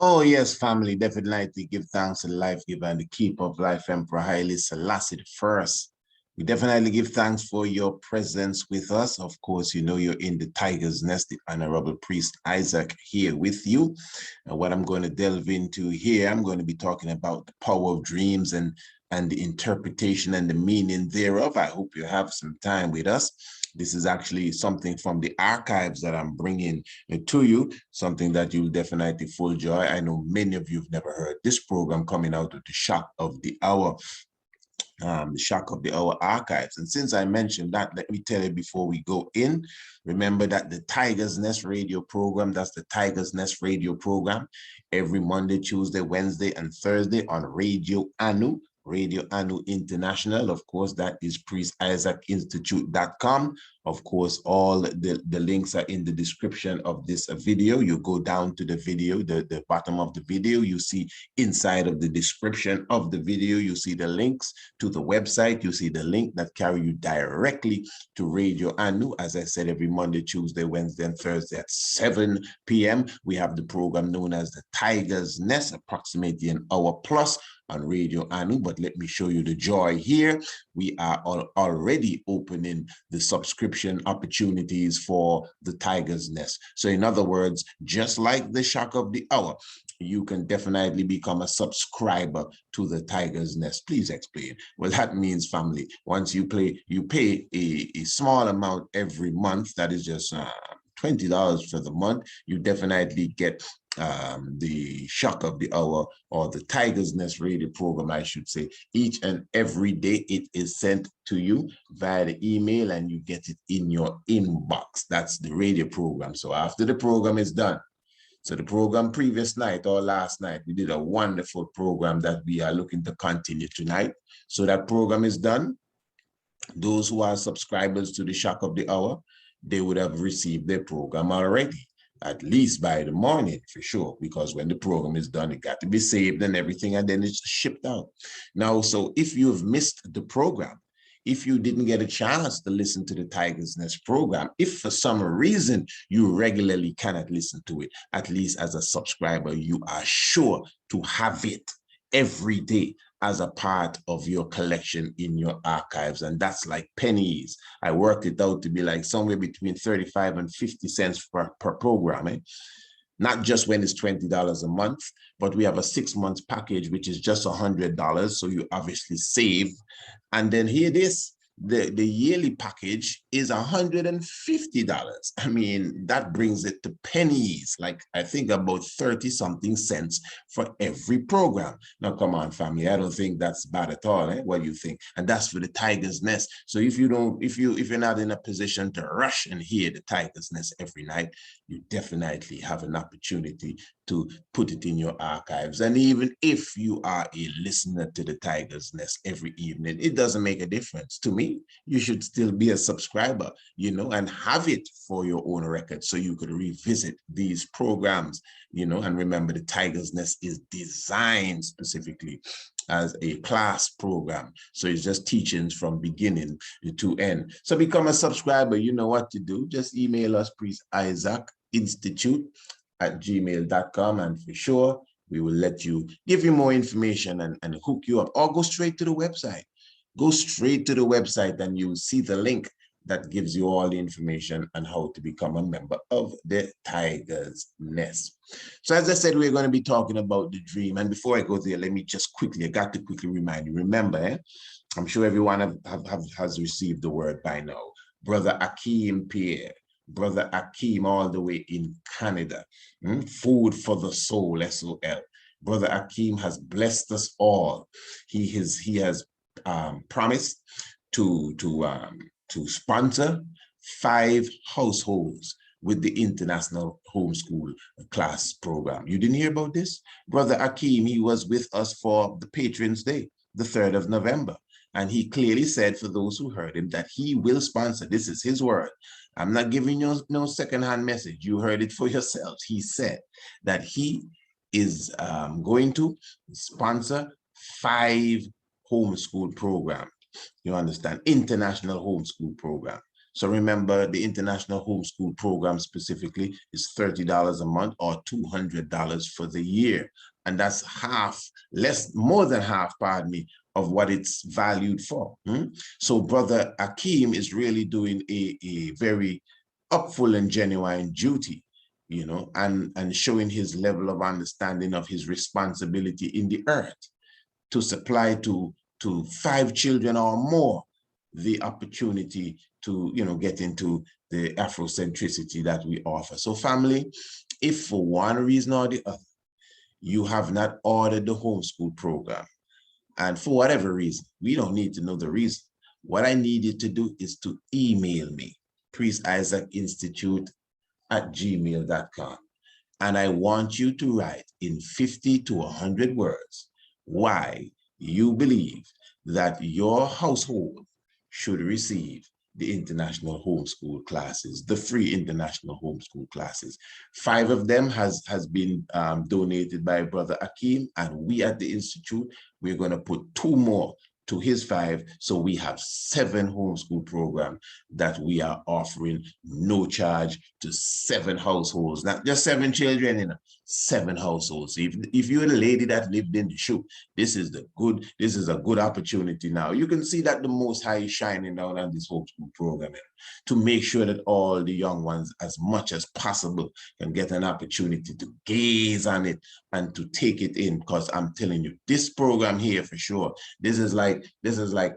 Oh, yes, family. Definitely give thanks to the life giver and the keeper of life, Emperor Haile Selassie the First. We definitely give thanks for your presence with us. Of course, you know you're in the Tiger's Nest, the Honorable Priest Isaac here with you. And what I'm going to delve into here, I'm going to be talking about the power of dreams and the interpretation and the meaning thereof. I hope you have some time with us. This is actually something from the archives that I'm bringing to you, something that you'll definitely full joy. I know many of you have never heard this program coming out of the Shock of the Hour, the Shock of the Hour archives. And since I mentioned that, let me tell you before we go in, remember that the Tiger's Nest radio program, that's the Tiger's Nest radio program, every Monday, Tuesday, Wednesday, and Thursday on Radio Anu International. Of course, that is priestisaacinstitute.com. Of course, all the links are in the description of this video. You go down to the video, the bottom of the video, you see inside of the description of the video, you see the links to the website. You see the link that carry you directly to Radio Anu. As I said, every Monday, Tuesday, Wednesday, and Thursday at 7 p.m. We have the program known as the Tiger's Nest, approximately an hour plus on Radio Anu. But let me show you the joy here. We are already opening the subscription opportunities for the Tiger's Nest. So in other words, just like the Shock of the Hour, you can definitely become a subscriber to the Tiger's Nest. Please explain. Well, that means, family, once you pay a small amount every month, that is just $20 for the month, you definitely get the Shock of the Hour, or the Tiger's Nest radio program, I should say. Each and every day it is sent to you via the email and you get it in your inbox. That's the radio program. So after the program is done, so the program previous night or last night, we did a wonderful program that we are looking to continue tonight. So that program is done. Those who are subscribers to the Shock of the Hour, they would have received their program already, at least by the morning for sure, because when the program is done, it got to be saved and everything, and then it's shipped out. Now, so if you've missed the program, if you didn't get a chance to listen to the Tiger's Nest program, if for some reason you regularly cannot listen to it, at least as a subscriber, you are sure to have it every day as a part of your collection in your archives. And that's like pennies. I worked it out to be like somewhere between 35 and 50 cents per program. Not just when it's $20 a month, but we have a 6 month package, which is just $100. So you obviously save. And then here it is. The yearly package is $150. I mean, that brings it to pennies, like I think about 30 something cents for every program. Now, come on, family. I don't think that's bad at all. What do you think? And that's for the Tiger's Nest. So if you're not in a position to rush and hear the Tiger's Nest every night, you definitely have an opportunity to put it in your archives. And even if you are a listener to the Tiger's Nest every evening, it doesn't make a difference. To me, you should still be a subscriber, and have it for your own record so you could revisit these programs, and remember the Tiger's Nest is designed specifically as a class program. So it's just teachings from beginning to end. So become a subscriber. You know what to do. Just email us, Priest Isaac Institute at gmail.com, and for sure we will give you more information and hook you up, or go straight to the website. Go straight to the website and you'll see the link that gives you all the information on how to become a member of the Tiger's Nest. So as I said, we're going to be talking about the dream. And before I go there, let me just I got to quickly remind you, remember, I'm sure everyone has received the word by now. Brother Akeem Pierre, Brother Akeem all the way in Canada. Food for the soul, SOL. Brother Akeem has blessed us all. He has promised to sponsor 5 households with the International Homeschool Class Program. You didn't hear about this? Brother Akeem, he was with us for the Patrons Day, the 3rd of November. And he clearly said, for those who heard him, that he will sponsor. This is his word. I'm not giving you no secondhand message. You heard it for yourselves. He said that he is going to sponsor 5 homeschool program. You understand? International homeschool program. So remember, the international homeschool program specifically is $30 a month or $200 for the year. And that's more than half, pardon me, of what it's valued for. So Brother Akeem is really doing a very upful and genuine duty, you know, and showing his level of understanding of his responsibility in the earth to supply to 5 children or more the opportunity to, you know, get into the Afrocentricity that we offer. So family, if for one reason or the other, you have not ordered the homeschool program, and for whatever reason, we don't need to know the reason. What I need you to do is to email me, priestisaacinstitute@gmail.com. And I want you to write in 50 to 100 words why you believe that your household should receive the international homeschool classes, the free international homeschool classes. 5 of them has been donated by Brother Akeem, and we at the Institute, we're going to put 2 more to his 5, so we have 7 homeschool programs that we are offering no charge to 7 households, not just 7 children, you know, 7 households. If you're a lady that lived in the shoe, this is a good opportunity now. You can see that the Most High is shining down on this homeschool program to make sure that all the young ones, as much as possible, can get an opportunity to gaze on it and to take it in. Because I'm telling you, this program here for sure, this is like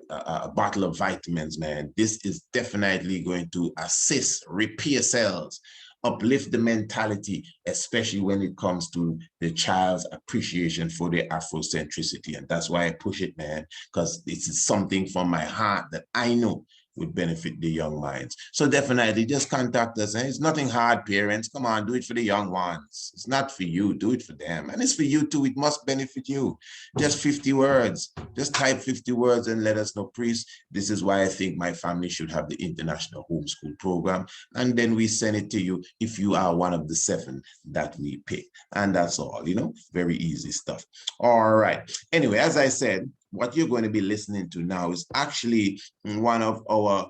a bottle of vitamins, man. This is definitely going to assist, repair cells, uplift the mentality, especially when it comes to the child's appreciation for their Afrocentricity. And that's why I push it, man, because this is something from my heart that I know would benefit the young minds. So definitely just contact us. And it's nothing hard, parents. Come on, do it for the young ones. It's not for you, do it for them. And it's for you too. It must benefit you. Just 50 words. Just type 50 words and let us know, priest. This is why I think my family should have the international homeschool program. And then we send it to you if you are one of the 7 that we pick. And that's all, you know, very easy stuff. All right. Anyway, as I said, what you're going to be listening to now is actually one of our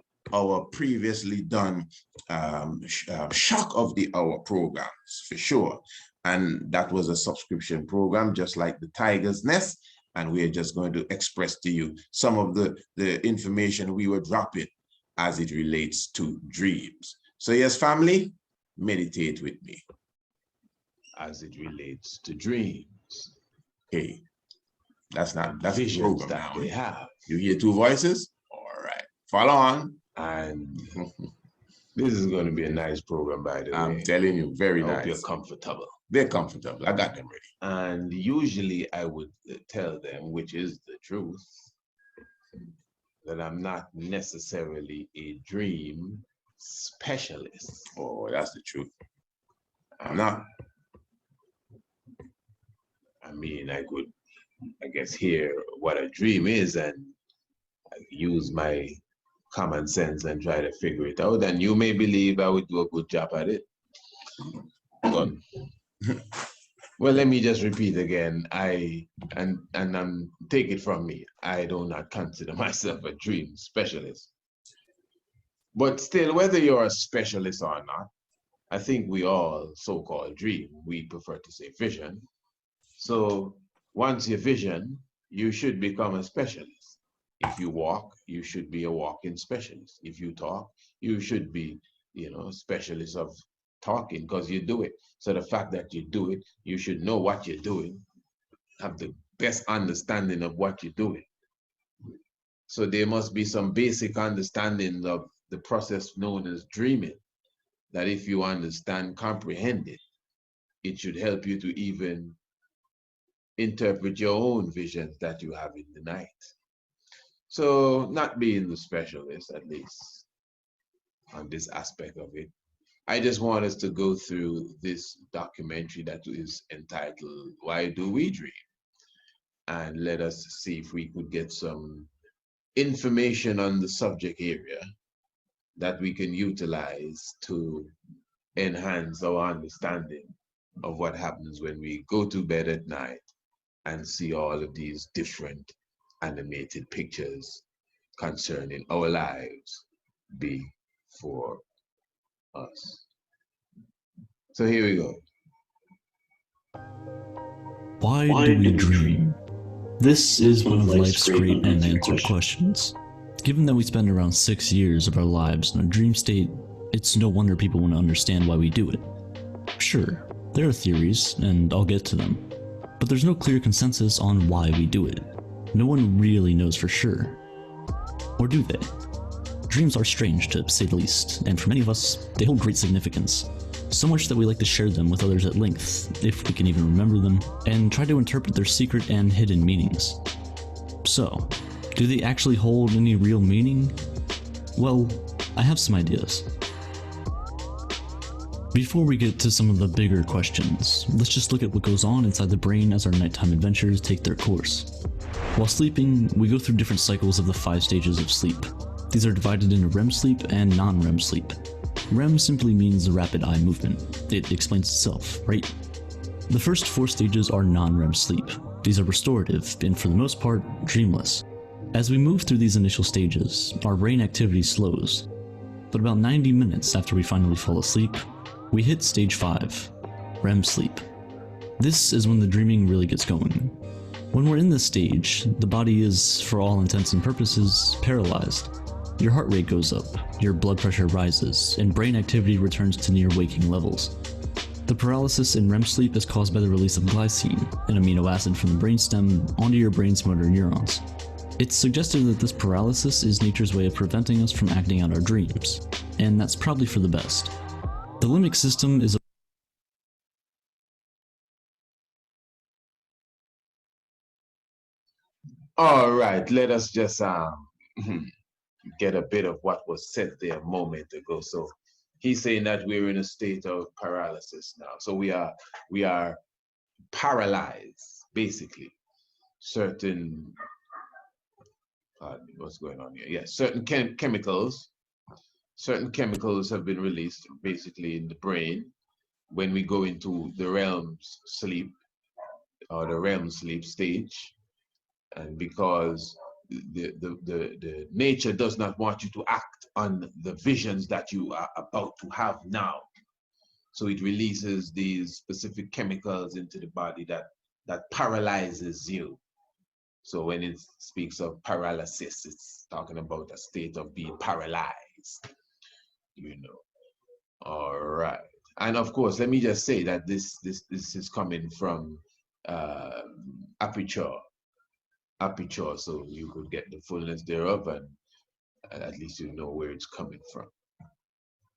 previously done shock of the hour programs, for sure. And that was a subscription program, just like the Tiger's Nest. And we're just going to express to you some of the information we were dropping as it relates to dreams. So yes, family, meditate with me as it relates to dreams. Hey, that's the program that they have. You hear 2 voices? All right, follow on. And this is going to be a nice program, by the way. I'm telling you, very nice. I hope you're comfortable. They're comfortable. I got them ready. And usually I would tell them, which is the truth, that I'm not necessarily a dream specialist. Oh, that's the truth. I'm not. I mean, I could, I guess, hear what a dream is and use my common sense and try to figure it out. And you may believe I would do a good job at it. But, well, let me just repeat again. Take it from me. I do not consider myself a dream specialist. But still, whether you're a specialist or not, I think we all so-called dream. We prefer to say vision. So once you vision, you should become a specialist. If you walk, you should be a walking specialist. If you talk, you should be, you know, a specialist of talking because you do it. So the fact that you do it, you should know what you're doing, have the best understanding of what you're doing. So there must be some basic understanding of the process known as dreaming, that if you understand, comprehend it, it should help you to even interpret your own visions that you have in the night. So not being the specialist, at least on this aspect of it, I just want us to go through this documentary that is entitled, Why Do We Dream? And let us see if we could get some information on the subject area that we can utilize to enhance our understanding of what happens when we go to bed at night and see all of these different animated pictures concerning our lives be for us. So here we go. Why do we dream? This is one of life's great unanswered questions. Given that we spend around 6 years of our lives in a dream state, it's no wonder people want to understand why we do it. Sure, there are theories, and I'll get to them, but there's no clear consensus on why we do it. No one really knows for sure. Or do they? Dreams are strange, to say the least, and for many of us, they hold great significance. So much that we like to share them with others at length, if we can even remember them, and try to interpret their secret and hidden meanings. So, do they actually hold any real meaning? Well, I have some ideas. Before we get to some of the bigger questions, let's just look at what goes on inside the brain as our nighttime adventures take their course. While sleeping, we go through different cycles of the 5 stages of sleep. These are divided into REM sleep and non-REM sleep. REM simply means rapid eye movement. It explains itself, right? The first 4 stages are non-REM sleep. These are restorative and for the most part, dreamless. As we move through these initial stages, our brain activity slows. But about 90 minutes after we finally fall asleep, we hit stage 5, REM sleep. This is when the dreaming really gets going. When we're in this stage, the body is, for all intents and purposes, paralyzed. Your heart rate goes up, your blood pressure rises, and brain activity returns to near waking levels. The paralysis in REM sleep is caused by the release of glycine, an amino acid from the brainstem, onto your brain's motor neurons. It's suggested that this paralysis is nature's way of preventing us from acting out our dreams, and that's probably for the best. The limbic system is All right, let us just get a bit of what was said there a moment ago. So he's saying that we're in a state of paralysis now. So we are paralyzed, basically. Certain what's going on here? Yes, certain chemicals have been released basically in the brain when we go into the realms sleep or the REM sleep stage. And because the nature does not want you to act on the visions that you are about to have now. So it releases these specific chemicals into the body that paralyzes you. So when it speaks of paralysis, it's talking about a state of being paralyzed, you know. All right. And of course, let me just say that this is coming from ARCHAEOASTRONOMY, so you could get the fullness thereof, and at least you know where it's coming from.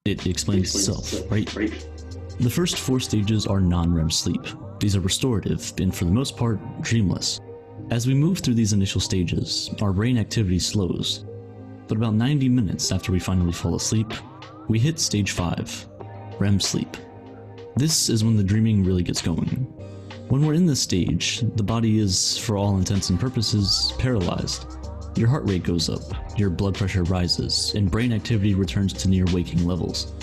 It explains itself, right? The first 4 stages are non-REM sleep. These are restorative and for the most part, dreamless. As we move through these initial stages, our brain activity slows. But about 90 minutes after we finally fall asleep, we hit stage 5, REM sleep. This is when the dreaming really gets going. When we're in this stage, the body is, for all intents and purposes, paralyzed. Your heart rate goes up, your blood pressure rises, and brain activity returns to near waking levels.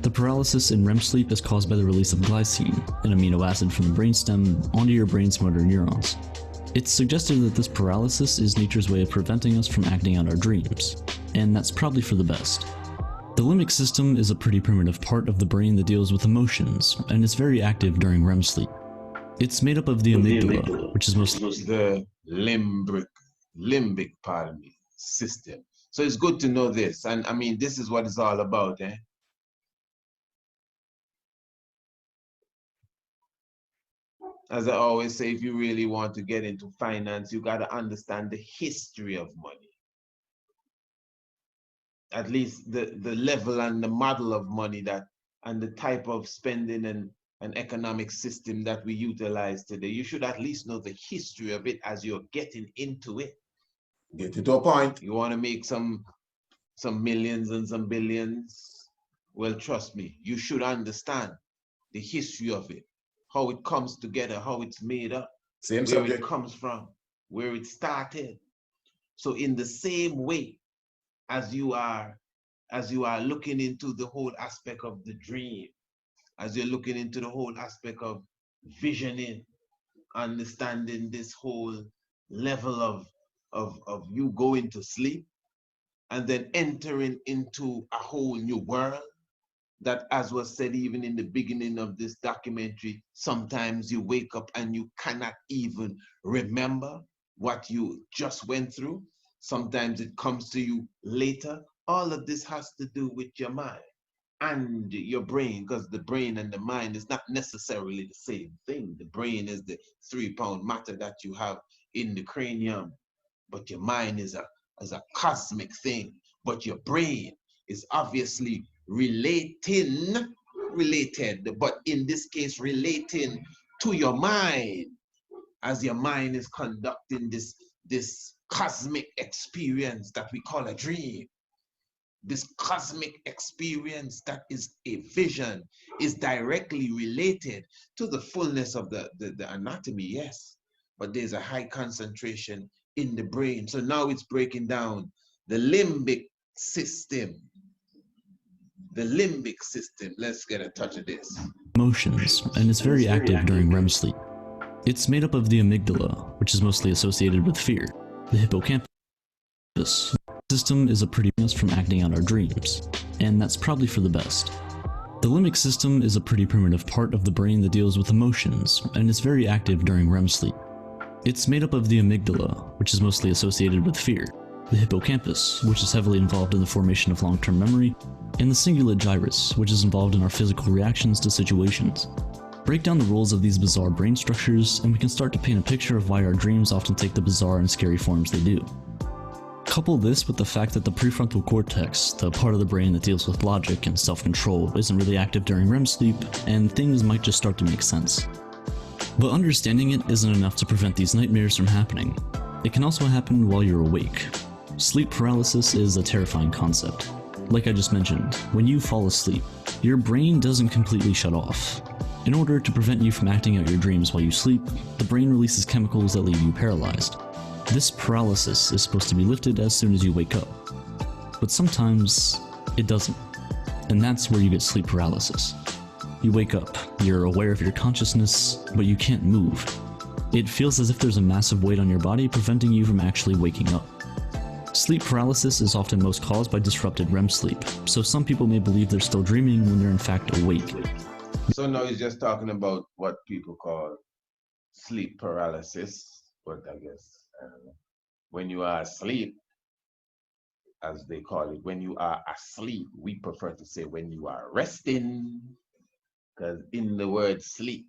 The paralysis in REM sleep is caused by the release of glycine, an amino acid from the brainstem, onto your brain's motor neurons. It's suggested that this paralysis is nature's way of preventing us from acting out our dreams, and that's probably for the best. The limbic system is a pretty primitive part of the brain that deals with emotions, and is very active during REM sleep. It's made up of the amygdala, which is mostly the limbic part of the system. So it's good to know this. And I mean, this is what it's all about, eh? As I always say, if you really want to get into finance, you got to understand the history of money. At least the level and the model of money that, and the type of spending and an economic system that we utilize today. You should at least know the history of it as you're getting into it. Get it to a point. You want to make some millions and some billions? Well, trust me, you should understand the history of it, how it comes together, how it's made up, where it comes from, where it started. So in the same way as you are looking into the whole aspect of the dream, as you're looking into the whole aspect of visioning, understanding this whole level of you going to sleep and then entering into a whole new world that, as was said even in the beginning of this documentary, sometimes you wake up and you cannot even remember what you just went through. Sometimes it comes to you later. All of this has to do with your mind and your brain, because the brain and the mind is not necessarily the same thing. The brain is the 3-pound matter that you have in the cranium, but your mind is a cosmic thing. But your brain is obviously related, but in this case relating to your mind, as your mind is conducting this cosmic experience that we call a dream. This cosmic experience that is a vision is directly related to the fullness of the anatomy, yes, but there's a high concentration in the brain. So now it's breaking down the limbic system. The limbic system, let's get a touch of this. Emotions, and is very active during REM sleep. It's made up of the amygdala, which is mostly associated with fear, the hippocampus system is a pretty from acting out our dreams, and that's probably for the best. The limbic system is a pretty primitive part of the brain that deals with emotions, and is very active during REM sleep. It's made up of the amygdala, which is mostly associated with fear, the hippocampus, which is heavily involved in the formation of long-term memory, and the cingulate gyrus, which is involved in our physical reactions to situations. Break down the roles of these bizarre brain structures, and we can start to paint a picture of why our dreams often take the bizarre and scary forms they do. Couple this with the fact that the prefrontal cortex, the part of the brain that deals with logic and self-control, isn't really active during REM sleep, and things might just start to make sense. But understanding it isn't enough to prevent these nightmares from happening. It can also happen while you're awake. Sleep paralysis is a terrifying concept. Like I just mentioned, when you fall asleep, your brain doesn't completely shut off. In order to prevent you from acting out your dreams while you sleep, the brain releases chemicals that leave you paralyzed. This paralysis is supposed to be lifted as soon as you wake up, but sometimes it doesn't, and that's where you get sleep paralysis. You wake up, you're aware of your consciousness, but you can't move. It feels as if there's a massive weight on your body preventing you from actually waking up. Sleep paralysis is often most caused by disrupted REM sleep, so some people may believe they're still dreaming when they're in fact awake. So now he's just talking about what people call sleep paralysis, but I guess when you are asleep, as they call it, when you are asleep, we prefer to say when you are resting, because in the word sleep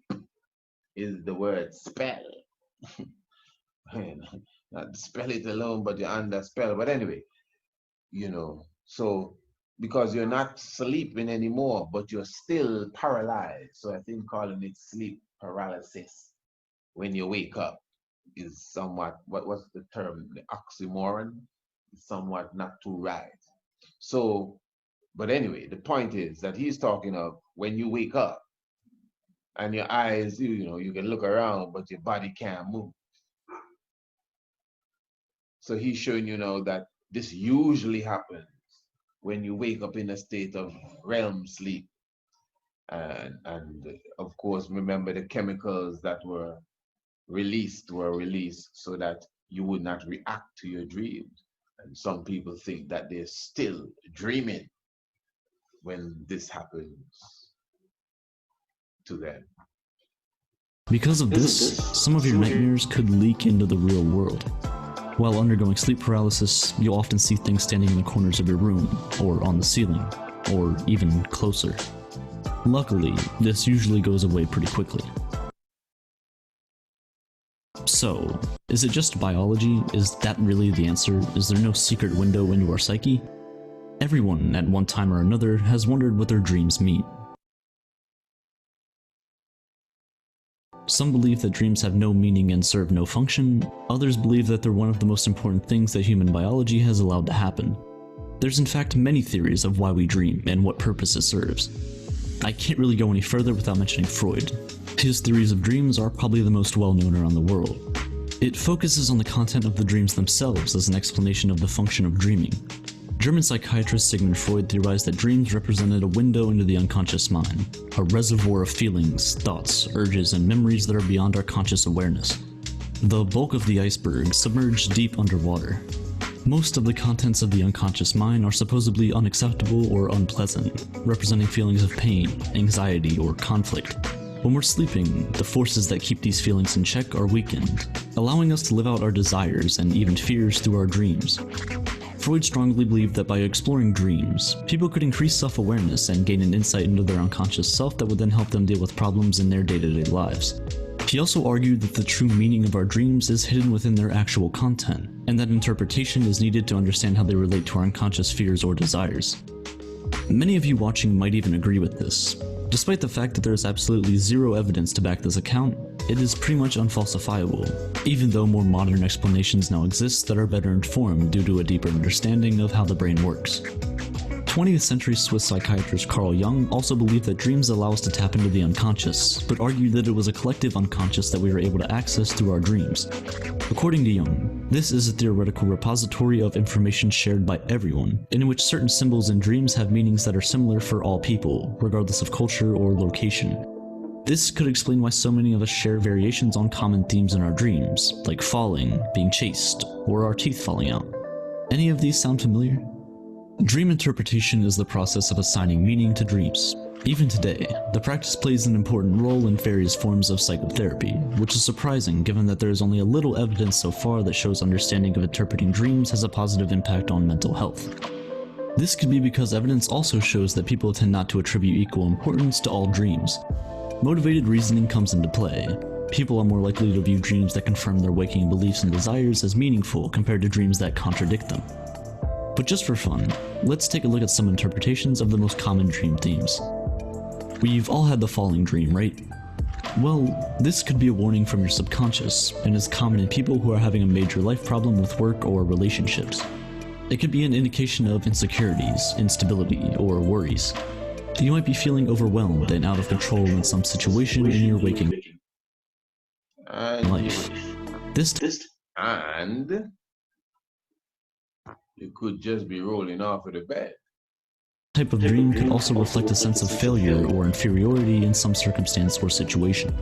is the word spell. Not spell it alone, but you're under spell. But anyway, you know, so because you're not sleeping anymore, but you're still paralyzed. So I think calling it sleep paralysis when you wake up is somewhat, what's the term, the oxymoron, somewhat not too right. So, but anyway, the point is that he's talking of when you wake up and your eyes, you know, you can look around, but your body can't move. So he's showing you now that this usually happens when you wake up in a state of REM sleep. And of course, remember the chemicals that were released so that you would not react to your dreams. And some people think that they're still dreaming when this happens to them. Because of this, some of your nightmares could leak into the real world. While undergoing sleep paralysis, you'll often see things standing in the corners of your room, or on the ceiling, or even closer. Luckily, this usually goes away pretty quickly. So, is it just biology? Is that really the answer? Is there no secret window into our psyche? Everyone, at one time or another, has wondered what their dreams mean. Some believe that dreams have no meaning and serve no function. Others believe that they're one of the most important things that human biology has allowed to happen. There's in fact many theories of why we dream and what purpose it serves. I can't really go any further without mentioning Freud. His theories of dreams are probably the most well-known around the world. It focuses on the content of the dreams themselves as an explanation of the function of dreaming. German psychiatrist Sigmund Freud theorized that dreams represented a window into the unconscious mind, a reservoir of feelings, thoughts, urges, and memories that are beyond our conscious awareness. The bulk of the iceberg submerged deep underwater. Most of the contents of the unconscious mind are supposedly unacceptable or unpleasant, representing feelings of pain, anxiety, or conflict. When we're sleeping, the forces that keep these feelings in check are weakened, allowing us to live out our desires and even fears through our dreams. Freud strongly believed that by exploring dreams, people could increase self-awareness and gain an insight into their unconscious self that would then help them deal with problems in their day-to-day lives. He also argued that the true meaning of our dreams is hidden within their actual content, and that interpretation is needed to understand how they relate to our unconscious fears or desires. Many of you watching might even agree with this. Despite the fact that there is absolutely zero evidence to back this account, it is pretty much unfalsifiable, even though more modern explanations now exist that are better informed due to a deeper understanding of how the brain works. 20th century Swiss psychiatrist Carl Jung also believed that dreams allow us to tap into the unconscious, but argued that it was a collective unconscious that we were able to access through our dreams. According to Jung, this is a theoretical repository of information shared by everyone, in which certain symbols in dreams have meanings that are similar for all people, regardless of culture or location. This could explain why so many of us share variations on common themes in our dreams, like falling, being chased, or our teeth falling out. Any of these sound familiar? Dream interpretation is the process of assigning meaning to dreams. Even today, the practice plays an important role in various forms of psychotherapy, which is surprising given that there is only a little evidence so far that shows understanding of interpreting dreams has a positive impact on mental health. This could be because evidence also shows that people tend not to attribute equal importance to all dreams. Motivated reasoning comes into play. People are more likely to view dreams that confirm their waking beliefs and desires as meaningful compared to dreams that contradict them. But just for fun, let's take a look at some interpretations of the most common dream themes. We've all had the falling dream, right? Well, this could be a warning from your subconscious, and is common in people who are having a major life problem with work or relationships. It could be an indication of insecurities, instability, or worries. You might be feeling overwhelmed and out of control in some situation in your waking life. And you could just be rolling off of the bed. Type of dream could also reflect a sense of failure or inferiority in some circumstance or situation.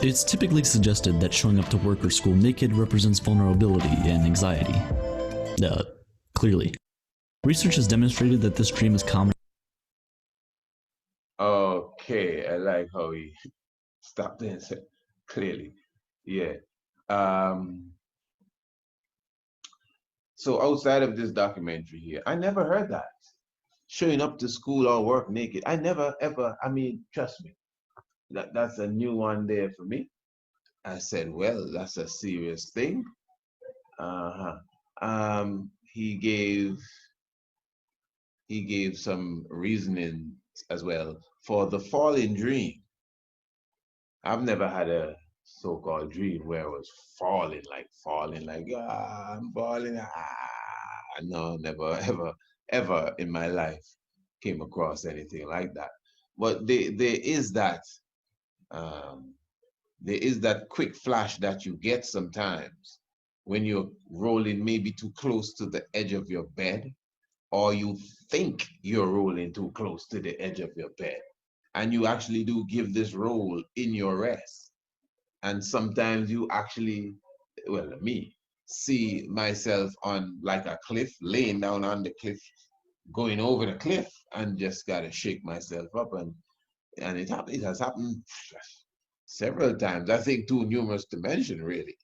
It's typically suggested that showing up to work or school naked represents vulnerability and anxiety. Clearly. Research has demonstrated that this dream is common. Okay, I like how he stopped there and said, clearly. Yeah. So outside of this documentary here, I never heard that. Showing up to school or work naked. I never, ever, I mean, trust me, that's a new one there for me. I said, well, that's a serious thing. He gave some reasoning as well for the falling dream. I've never had a so-called dream where it was falling like I'm falling. No, never, ever in my life came across anything like that. But there is that quick flash that you get sometimes when you're rolling maybe too close to the edge of your bed, or you think you're rolling too close to the edge of your bed, and you actually do give this roll in your rest. And sometimes you actually, well, me, see myself on like a cliff, laying down on the cliff, going over the cliff, and just gotta shake myself up. And it has happened several times. I think too numerous to mention, really.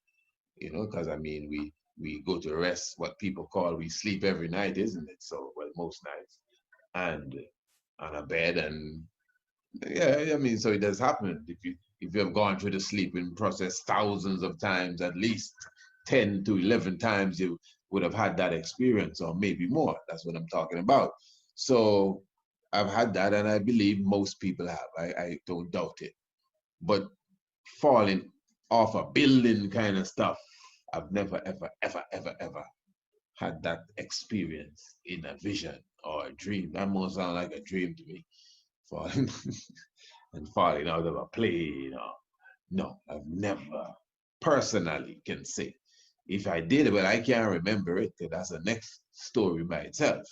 You know, because I mean, we go to rest, what people call we sleep every night, isn't it? So, well, most nights, and on a bed, and yeah, I mean, so it does happen. If you have gone through the sleeping process thousands of times, at least 10 to 11 times, you would have had that experience, or maybe more. That's what I'm talking about. So I've had that, and I believe most people have. I don't doubt it. But falling off a building kind of stuff, I've never, ever had that experience in a vision or a dream. That must sound like a dream to me. Falling and falling out of a plane. Or, no, I've never personally can say. If I did, well, I can't remember it, because that's the next story by itself.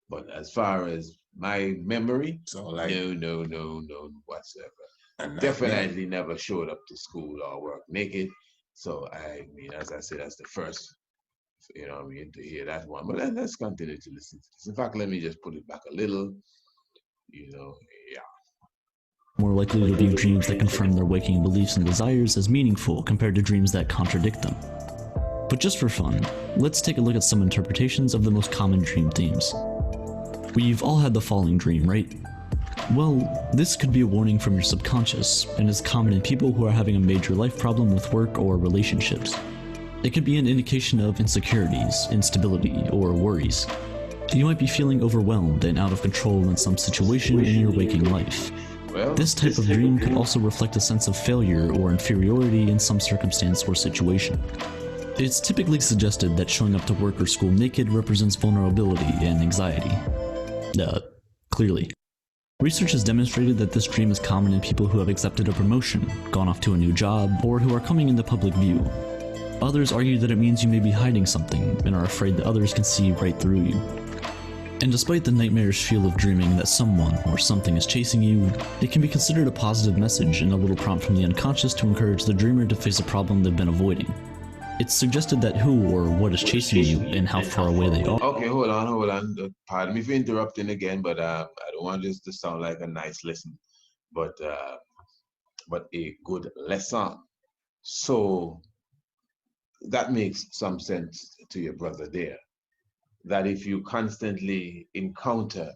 But as far as my memory, so like, no whatsoever. Definitely never showed up to school or work naked. So I mean, as I said, that's the first you know what I mean, to hear that one. But let's continue to listen to this. In fact, let me just put it back a little, you know, yeah. More likely to view dreams that confirm their waking beliefs and desires as meaningful compared to dreams that contradict them. But just for fun, let's take a look at some interpretations of the most common dream themes. We've all had the falling dream, right? Well, this could be a warning from your subconscious, and is common in people who are having a major life problem with work or relationships. It could be an indication of insecurities, instability, or worries. You might be feeling overwhelmed and out of control in some situation in your waking life. This type of dream could also reflect a sense of failure or inferiority in some circumstance or situation. It's typically suggested that showing up to work or school naked represents vulnerability and anxiety. Clearly. Research has demonstrated that this dream is common in people who have accepted a promotion, gone off to a new job, or who are coming into public view. Others argue that it means you may be hiding something and are afraid that others can see right through you. And despite the nightmarish feel of dreaming that someone or something is chasing you, it can be considered a positive message and a little prompt from the unconscious to encourage the dreamer to face a problem they've been avoiding. It's suggested that who or what is chasing you and how far away they are. Okay, hold on. Pardon me for interrupting again, but I don't want this to sound like a nice lesson, but a good lesson. So that makes some sense to your brother there, that if you constantly encounter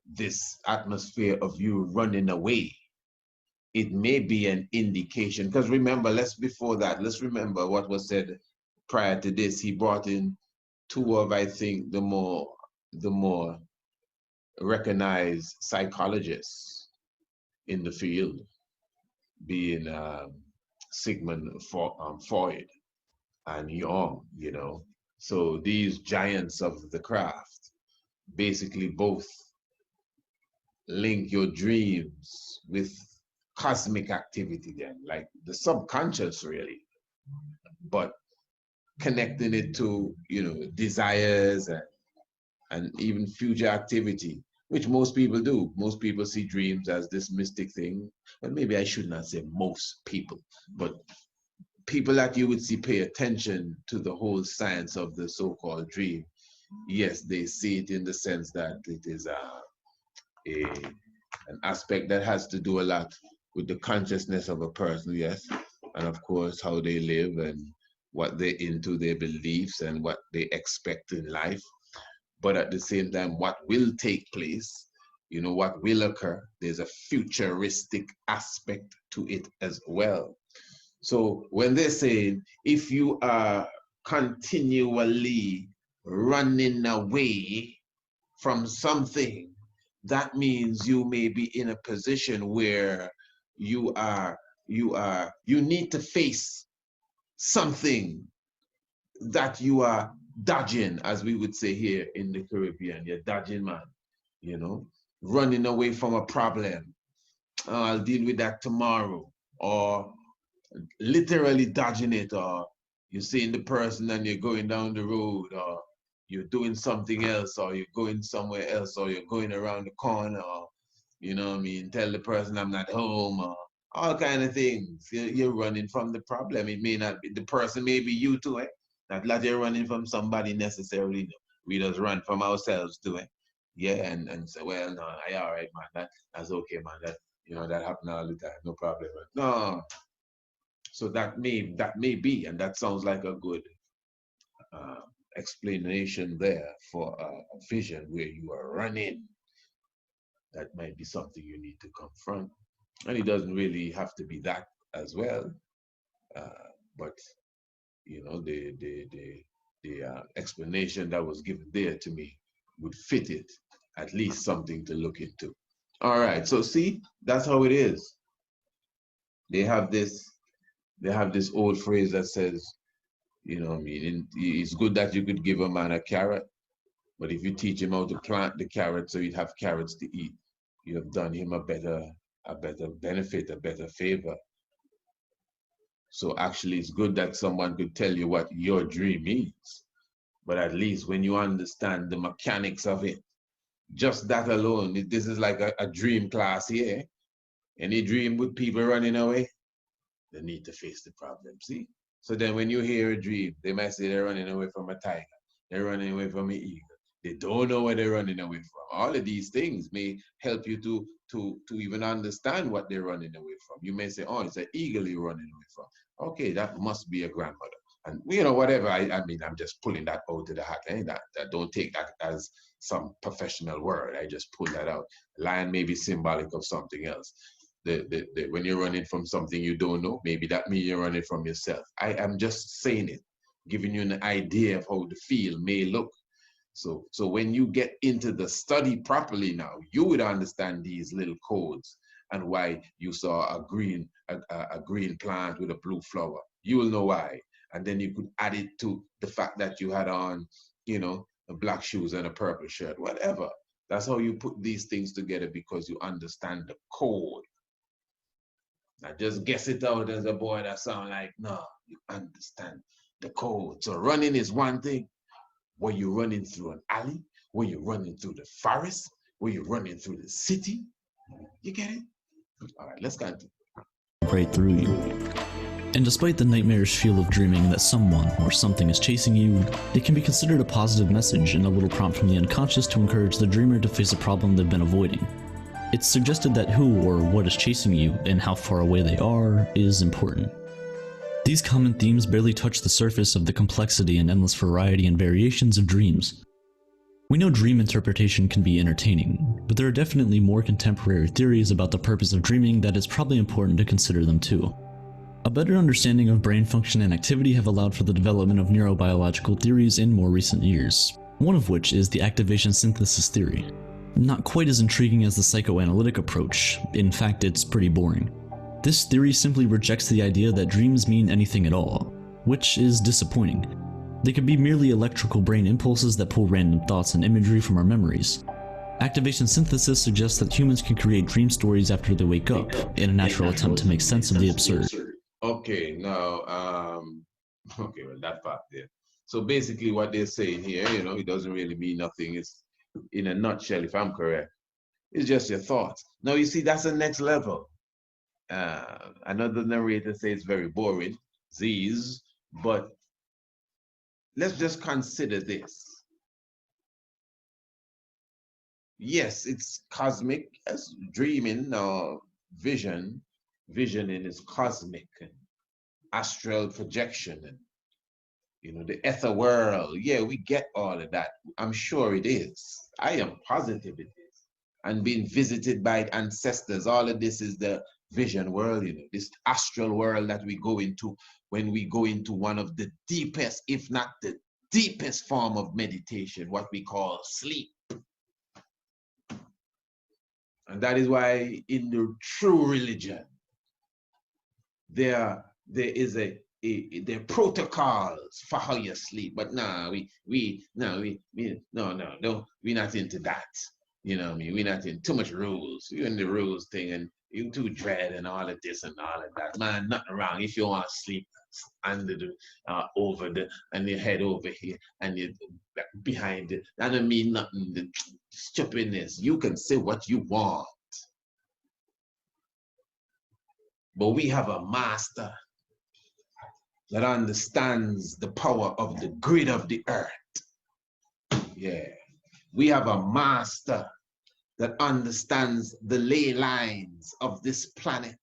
this atmosphere of you running away, it may be an indication. Because remember, let's remember what was said prior to this. He brought in two of, I think, the more recognized psychologists in the field, being Sigmund Freud and Jung, you know. So these giants of the craft basically both link your dreams with cosmic activity, then, like the subconscious, really, but connecting it to, you know, desires and even future activity, which most people do. Most people see dreams as this mystic thing. Well, maybe I should not say most people, but people that you would see pay attention to the whole science of the so-called dream. Yes, they see it in the sense that it is an aspect that has to do a lot with the consciousness of a person, yes, and of course how they live and what they're into, their beliefs and what they expect in life. But at the same time, what will take place, you know, what will occur, there's a futuristic aspect to it as well. So when they're saying, if you are continually running away from something, that means you may be in a position where you need to face something that you are dodging, as we would say here in the Caribbean. You're dodging, man, you know, running away from a problem. Oh, I'll deal with that tomorrow, or literally dodging it, or you're seeing the person and you're going down the road, or you're doing something else, or you're going somewhere else, or you're going around the corner, or, you know what I mean, tell the person I'm not home, or all kind of things. You're running from the problem. It may not be, the person may be you too, eh? Not like you're running from somebody necessarily. We just run from ourselves too, eh? Yeah, and say, well, no, I all right, man. That's okay, man. That, you know, that happen all the time, no problem. No. So that may be, and that sounds like a good explanation there for a vision where you are running. That might be something you need to confront, and it doesn't really have to be that as well. But you know, the explanation that was given there to me would fit it, at least something to look into. All right, so see, that's how it is. They have this old phrase that says, you know what I mean, it's good that you could give a man a carrot, but if you teach him how to plant the carrot so he'd have carrots to eat, you have done him a better benefit, a better favor. So actually, it's good that someone could tell you what your dream means, but at least when you understand the mechanics of it, just that alone, this is like a dream class here. Any dream with people running away, they need to face the problem. See, So then when you hear a dream, they might say they're running away from a tiger, they're running away from an eagle. They don't know where they're running away from. All of these things may help you to even understand what they're running away from. You may say, oh, it's an eagle you're running away from. Okay, that must be a grandmother. And you know, whatever, I mean, I'm just pulling that out of the hat. That don't take that as some professional word. I just pull that out. Lion may be symbolic of something else. When you're running from something you don't know, maybe that means you're running from yourself. I am just saying it, giving you an idea of how the field may look. So when you get into the study properly now, you would understand these little codes and why you saw a green plant with a blue flower. You will know why. And then you could add it to the fact that you had on, you know, black shoes and a purple shirt, whatever. That's how you put these things together, because you understand the code. Now just guess it out as a boy that sound like, no, you understand the code. So running is one thing. Were you running through an alley? Were you running through the forest? Were you running through the city? You get it? All right, let's continue. Right through you. And despite the nightmarish feel of dreaming that someone or something is chasing you, it can be considered a positive message and a little prompt from the unconscious to encourage the dreamer to face a problem they've been avoiding. It's suggested that who or what is chasing you and how far away they are is important. These common themes barely touch the surface of the complexity and endless variety and variations of dreams. We know dream interpretation can be entertaining, but there are definitely more contemporary theories about the purpose of dreaming that it's probably important to consider them too. A better understanding of brain function and activity have allowed for the development of neurobiological theories in more recent years, one of which is the activation synthesis theory. Not quite as intriguing as the psychoanalytic approach, in fact it's pretty boring. This theory simply rejects the idea that dreams mean anything at all, which is disappointing. They could be merely electrical brain impulses that pull random thoughts and imagery from our memories. Activation synthesis suggests that humans can create dream stories after they wake up, in a natural attempt to make sense of the absurd. Okay, now, okay, well, that part there. So basically what they're saying here, you know, it doesn't really mean nothing. It's, in a nutshell, if I'm correct, it's just your thoughts. Now, you see, that's the next level. Another narrator says it's very boring, Z's, but let's just consider this. Yes, it's cosmic, as dreaming or visioning is cosmic, and astral projection, and you know, the ether world. Yeah, we get all of that. I'm sure it is. I am positive it is. And being visited by ancestors, all of this is the vision world, you know, this astral world that we go into when we go into one of the deepest, if not the deepest form of meditation, what we call sleep. And that is why in the true religion, there is there are protocols for how you sleep. But no, we're not into that. You know what I mean? We're not in too much rules. You're in the rules thing, and you too dread and all of this and all of that. Man, nothing wrong. If you want to sleep under the over the and your head over here and you behind it, that don't mean nothing. The stupidness. You can say what you want. But we have a master that understands the power of the grid of the earth. Yeah. We have a master that understands the ley lines of this planet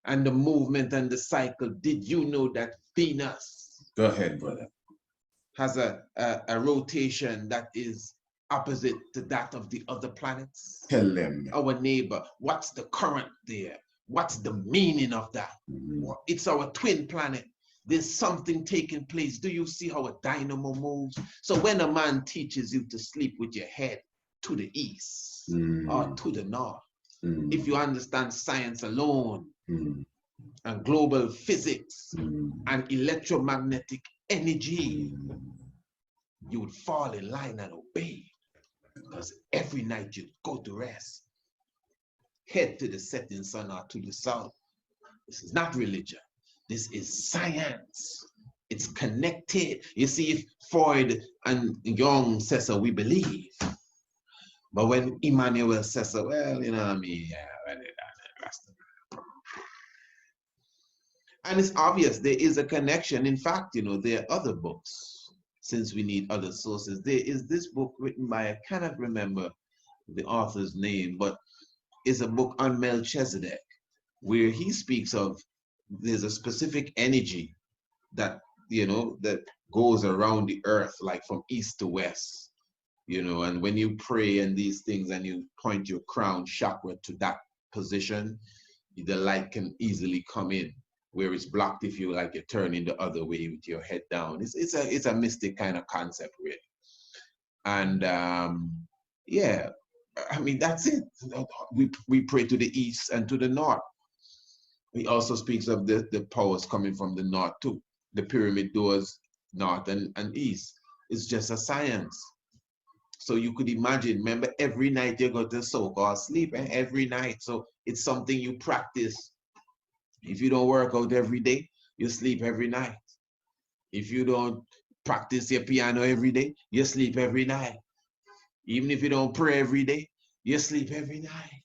and the movement and the cycle. Did you know that Venus, go ahead, brother, has a rotation that is opposite to that of the other planets? Tell them. Our neighbor, what's the current there? What's the meaning of that? It's our twin planet. There's something taking place. Do you see how a dynamo moves? So when a man teaches you to sleep with your head to the east or to the north, if you understand science alone and global physics and electromagnetic energy, you would fall in line and obey. Because every night you go to rest, head to the setting sun or to the south. This is not religion. This is science. It's connected. You see, if Freud and Jung says so, we believe. But when Emmanuel says so, well, you know what I mean? Yeah, And it's obvious there is a connection. In fact, you know, there are other books, since we need other sources. There is this book written by, I cannot remember the author's name, but it's a book on Melchizedek, where he speaks of there's a specific energy that, you know, that goes around the earth, like from east to west, you know, and when you pray and these things and you point your crown chakra to that position, the light can easily come in. Where it's blocked if you like, you're turning the other way with your head down. It's a mystic kind of concept, really. And yeah, I mean, that's it. We pray to the east and to the north. He also speaks of the powers coming from the north too. The pyramid doors, north and east. It's just a science. So you could imagine, remember, every night you go to so-called sleep, and every night. So it's something you practice. If you don't work out every day, you sleep every night. If you don't practice your piano every day, you sleep every night. Even if you don't pray every day, you sleep every night.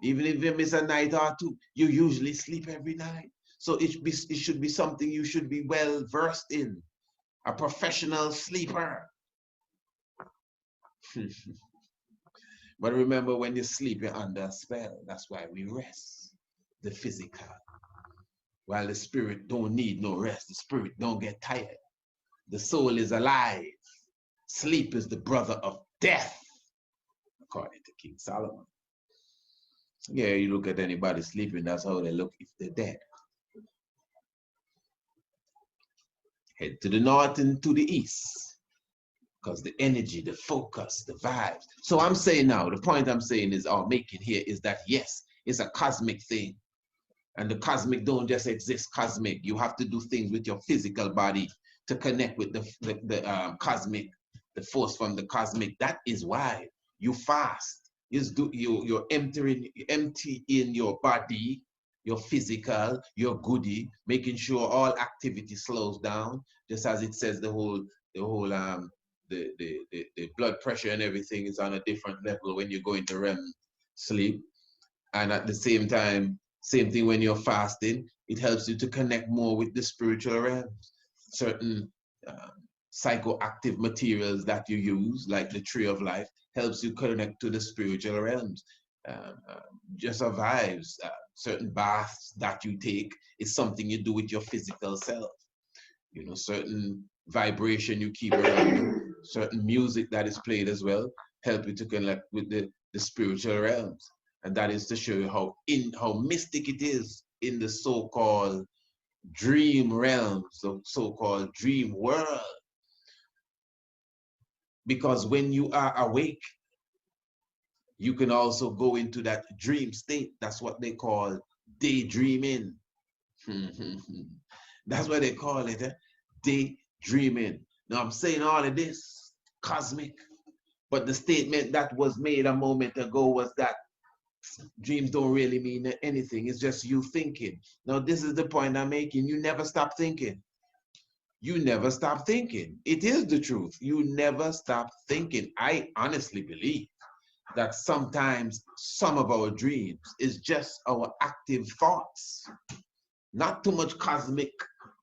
Even if you miss a night or two, you usually sleep every night. So it should be something you should be well versed in, a professional sleeper. But remember, when you sleep, you're under a spell. That's why we rest the physical. While the spirit don't need no rest, the spirit don't get tired. The soul is alive. Sleep is the brother of death, according to King Solomon. Yeah, you look at anybody sleeping, that's how they look if they're dead. Head to the north and to the east, because the energy, the focus, the vibes. So I'm saying now, the point I'm saying is, or making here, is that yes, it's a cosmic thing. And the cosmic don't just exist cosmic. You have to do things with your physical body to connect with the cosmic, the force from the cosmic. That is why you fast. You're emptying your body, your physical, your goodie, making sure all activity slows down, just as it says the blood pressure and everything is on a different level when you go into REM sleep. And at the same time, same thing when you're fasting, it helps you to connect more with the spiritual realms. Certain psychoactive materials that you use, like the tree of life, helps you connect to the spiritual realms. Just vibes, certain baths that you take is something you do with your physical self. You know, certain vibration you keep around you, certain music that is played as well, help you to connect with the spiritual realms. And that is to show you how mystic it is in the so-called dream realms, the so-called dream world. Because when you are awake, you can also go into that dream state. That's what they call daydreaming. That's what they call it, daydreaming. Now I'm saying all of this cosmic, but the statement that was made a moment ago was that dreams don't really mean anything. It's just you thinking. Now, this is the point I'm making. You never stop thinking. You never stop thinking. It is the truth. You never stop thinking. I honestly believe that sometimes some of our dreams is just our active thoughts. Not too much cosmic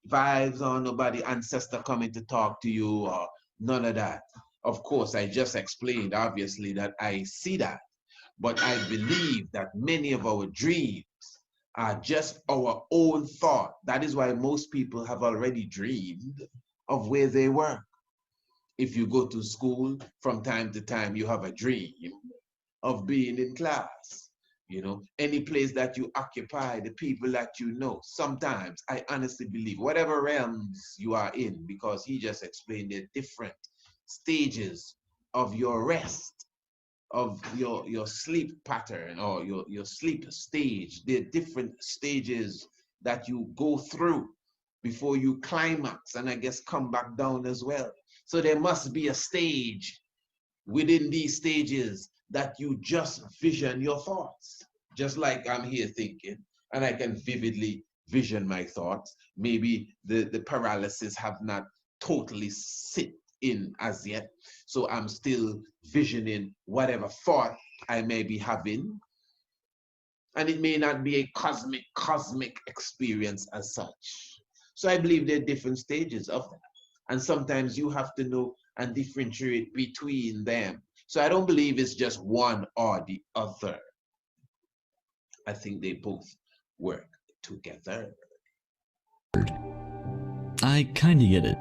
vibes or nobody ancestor coming to talk to you or none of that. Of course, I just explained, obviously, that I see that. But I believe that many of our dreams are just our own thought. That is why most people have already dreamed of where they work. If you go to school, from time to time, you have a dream of being in class. You know, any place that you occupy, the people that you know. Sometimes I honestly believe whatever realms you are in, because he just explained the different stages of your rest, of your sleep pattern or your sleep stage. There are different stages that you go through before you climax and I guess come back down as well. So there must be a stage within these stages that you just vision your thoughts. Just like I'm here thinking and I can vividly vision my thoughts. Maybe the paralysis have not totally sit in as yet. So I'm still visioning whatever thought I may be having. And it may not be a cosmic experience as such. So I believe there are different stages of that. And sometimes you have to know and differentiate between them. So I don't believe it's just one or the other. I think they both work together. I kinda get it.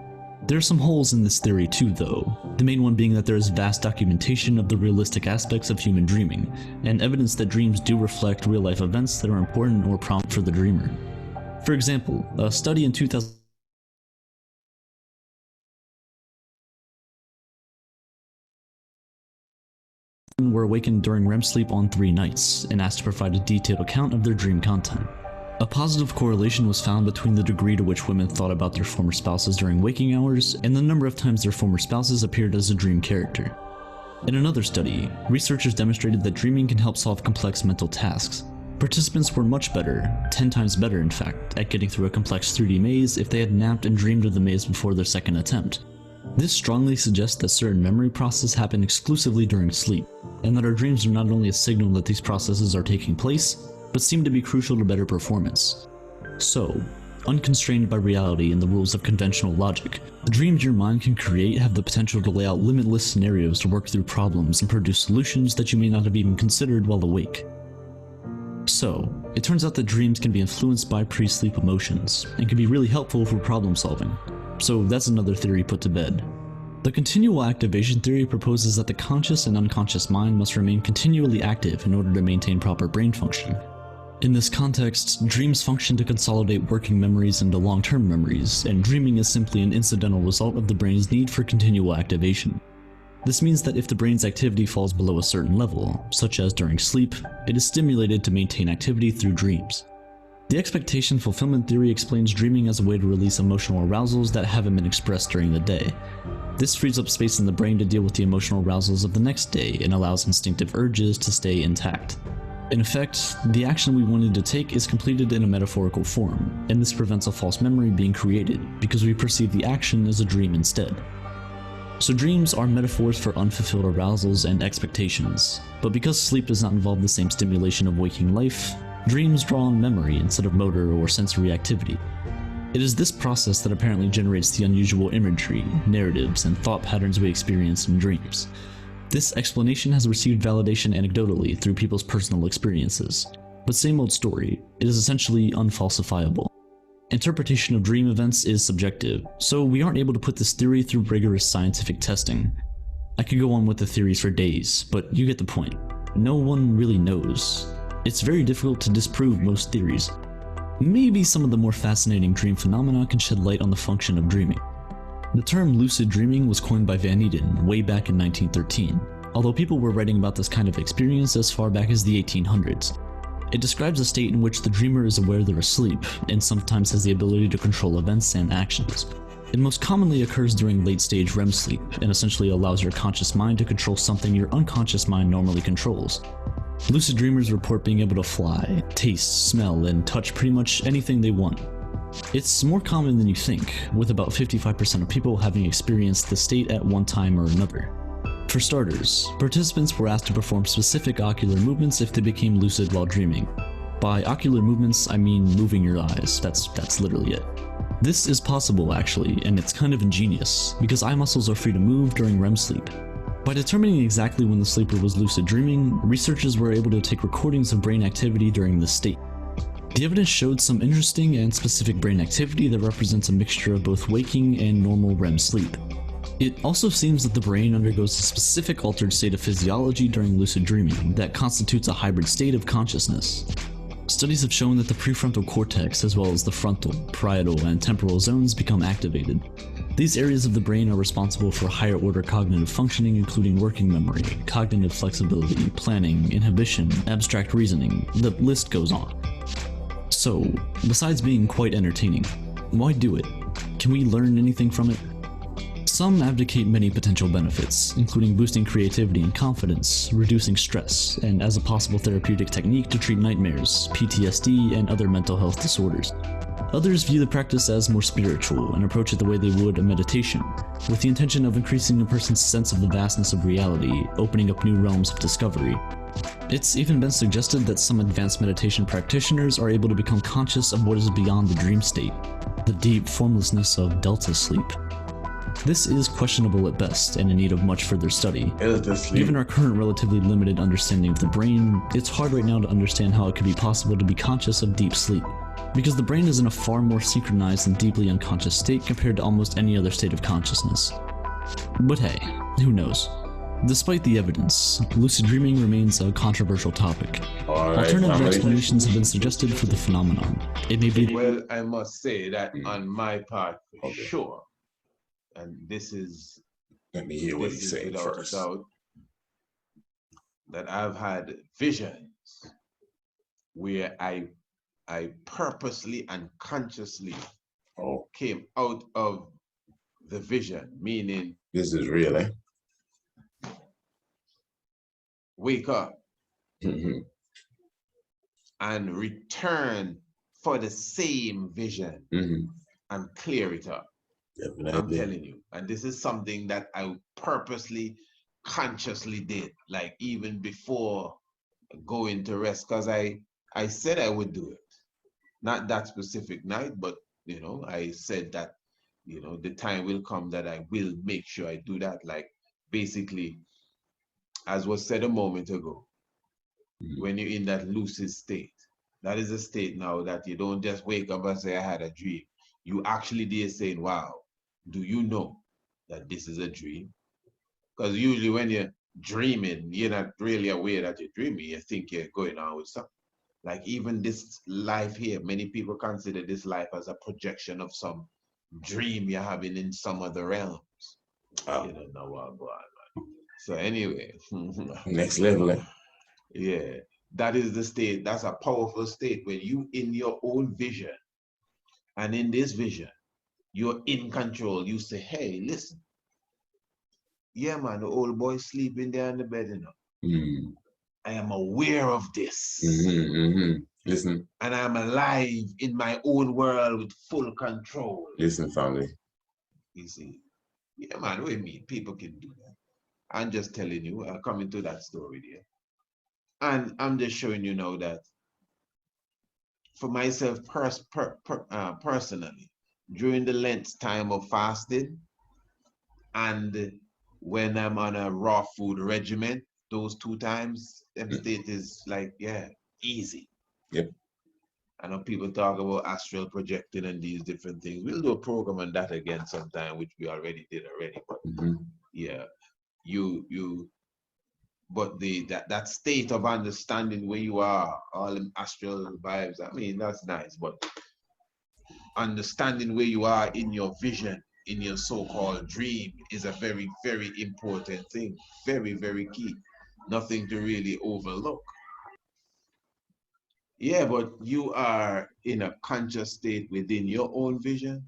There are some holes in this theory too, though, the main one being that there is vast documentation of the realistic aspects of human dreaming, and evidence that dreams do reflect real-life events that are important or prompt for the dreamer. For example, a study in 2000 were awakened during REM sleep on 3 nights, and asked to provide a detailed account of their dream content. A positive correlation was found between the degree to which women thought about their former spouses during waking hours and the number of times their former spouses appeared as a dream character. In another study, researchers demonstrated that dreaming can help solve complex mental tasks. Participants were much better, 10 times better in fact, at getting through a complex 3D maze if they had napped and dreamed of the maze before their second attempt. This strongly suggests that certain memory processes happen exclusively during sleep, and that our dreams are not only a signal that these processes are taking place, but seem to be crucial to better performance. So, unconstrained by reality and the rules of conventional logic, the dreams your mind can create have the potential to lay out limitless scenarios to work through problems and produce solutions that you may not have even considered while awake. So, it turns out that dreams can be influenced by pre-sleep emotions, and can be really helpful for problem solving. So that's another theory put to bed. The continual activation theory proposes that the conscious and unconscious mind must remain continually active in order to maintain proper brain function. In this context, dreams function to consolidate working memories into long-term memories, and dreaming is simply an incidental result of the brain's need for continual activation. This means that if the brain's activity falls below a certain level, such as during sleep, it is stimulated to maintain activity through dreams. The expectation fulfillment theory explains dreaming as a way to release emotional arousals that haven't been expressed during the day. This frees up space in the brain to deal with the emotional arousals of the next day and allows instinctive urges to stay intact. In effect, the action we wanted to take is completed in a metaphorical form, and this prevents a false memory being created because we perceive the action as a dream instead. So dreams are metaphors for unfulfilled arousals and expectations, but because sleep does not involve the same stimulation of waking life, dreams draw on memory instead of motor or sensory activity. It is this process that apparently generates the unusual imagery, narratives, and thought patterns we experience in dreams. This explanation has received validation anecdotally through people's personal experiences, but same old story, it is essentially unfalsifiable. Interpretation of dream events is subjective, so we aren't able to put this theory through rigorous scientific testing. I could go on with the theories for days, but you get the point. No one really knows. It's very difficult to disprove most theories. Maybe some of the more fascinating dream phenomena can shed light on the function of dreaming. The term lucid dreaming was coined by Van Eden way back in 1913, although people were writing about this kind of experience as far back as the 1800s. It describes a state in which the dreamer is aware they're asleep, and sometimes has the ability to control events and actions. It most commonly occurs during late-stage REM sleep, and essentially allows your conscious mind to control something your unconscious mind normally controls. Lucid dreamers report being able to fly, taste, smell, and touch pretty much anything they want. It's more common than you think, with about 55% of people having experienced the state at one time or another. For starters, participants were asked to perform specific ocular movements if they became lucid while dreaming. By ocular movements, I mean moving your eyes, that's literally it. This is possible actually, and it's kind of ingenious, because eye muscles are free to move during REM sleep. By determining exactly when the sleeper was lucid dreaming, researchers were able to take recordings of brain activity during this state. The evidence showed some interesting and specific brain activity that represents a mixture of both waking and normal REM sleep. It also seems that the brain undergoes a specific altered state of physiology during lucid dreaming that constitutes a hybrid state of consciousness. Studies have shown that the prefrontal cortex, as well as the frontal, parietal, and temporal zones become activated. These areas of the brain are responsible for higher order cognitive functioning, including working memory, cognitive flexibility, planning, inhibition, abstract reasoning, the list goes on. So, besides being quite entertaining, why do it? Can we learn anything from it? Some advocate many potential benefits, including boosting creativity and confidence, reducing stress, and as a possible therapeutic technique to treat nightmares, PTSD, and other mental health disorders. Others view the practice as more spiritual and approach it the way they would a meditation, with the intention of increasing a person's sense of the vastness of reality, opening up new realms of discovery. It's even been suggested that some advanced meditation practitioners are able to become conscious of what is beyond the dream state, the deep formlessness of delta sleep. This is questionable at best and in need of much further study. Given our current relatively limited understanding of the brain, it's hard right now to understand how it could be possible to be conscious of deep sleep, because the brain is in a far more synchronized and deeply unconscious state compared to almost any other state of consciousness. But hey, who knows? Despite the evidence, lucid dreaming remains a controversial topic. Alternative explanations have been suggested for the phenomenon. It may be— Well, I must say that on my part, for sure, and this is— let me hear what he's saying without first. A doubt, that I've had visions where I purposely and consciously came out of the vision, meaning— this is real, eh? Wake up and return for the same vision and clear it up. Definitely. I'm telling you. And this is something that I purposely, consciously did, like even before going to rest, because I said I would do it. Not that specific night, but, you know, I said that, you know, the time will come that I will make sure I do that. Like, basically, as was said a moment ago, when you're in that lucid state, that is a state now that you don't just wake up and say, I had a dream. You actually there saying, wow, do you know that this is a dream? Because usually when you're dreaming, you're not really aware that you're dreaming. You think you're going on with something. Like even this life here, many people consider this life as a projection of some dream you're having in some other realms. You don't know what going on. So anyway. Next level, eh? Yeah, that is the state. That's a powerful state when you in your own vision. And in this vision, you're in control. You say, hey, listen. Yeah, man, the old boy sleeping there in the bed, you know. I am aware of this. Listen. And I'm alive in my own world with full control. Listen, family. You see, yeah, man, what do you mean? People can do that. I'm just telling you, I'm coming to that story there. And I'm just showing you now that for myself personally, during the Lent time of fasting, and when I'm on a raw food regimen, those 2 times, them state is like, yeah, easy. Yep. I know people talk about astral projecting and these different things. We'll do a program on that again sometime, which we already did already. But yeah, but that state of understanding where you are, all them astral vibes, I mean, that's nice, but understanding where you are in your vision, in your so-called dream, is a very, very important thing. Very, very key. Nothing to really overlook. Yeah, but you are in a conscious state within your own vision,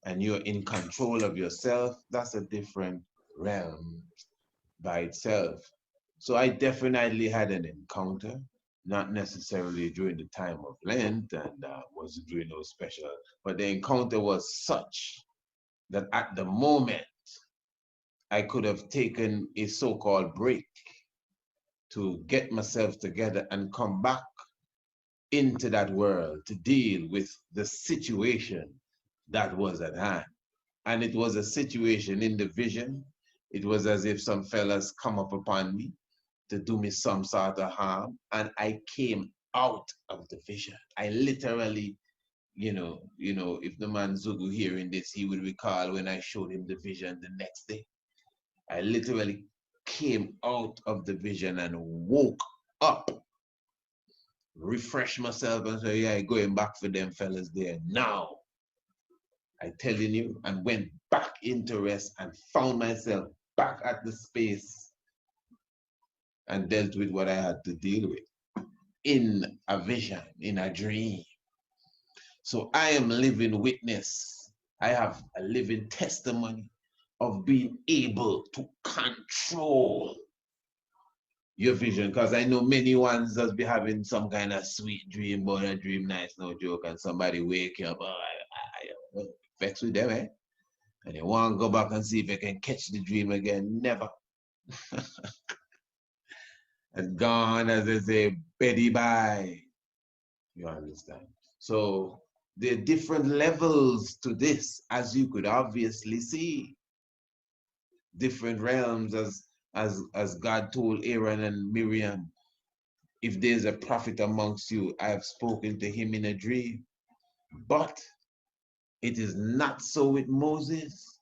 and you're in control of yourself. That's a different realm by itself. So I definitely had an encounter, not necessarily during the time of Lent, and wasn't doing no special, but the encounter was such that at the moment I could have taken a so-called break to get myself together and come back into that world to deal with the situation that was at hand. And it was a situation in the vision. It was as if some fellas come up upon me to do me some sort of harm, and I came out of the vision. I literally, you know, if the man Zugu hearing this, he would recall when I showed him the vision the next day. I literally came out of the vision and woke up, refreshed myself, and said, yeah, going back for them fellas there now. I telling you, and went back into rest and found myself back at the space and dealt with what I had to deal with in a vision, in a dream. So I am living witness. I have a living testimony of being able to control your vision, because I know many ones just be having some kind of sweet dream, but a dream nice, no joke, and somebody wake you up, oh, I vex with them, eh? And they want to go back and see if they can catch the dream again. Never. and gone, as they say, Betty bye. You understand? So there are different levels to this, as you could obviously see. Different realms, as God told Aaron and Miriam, if there's a prophet amongst you, I have spoken to him in a dream. But it is not so with Moses,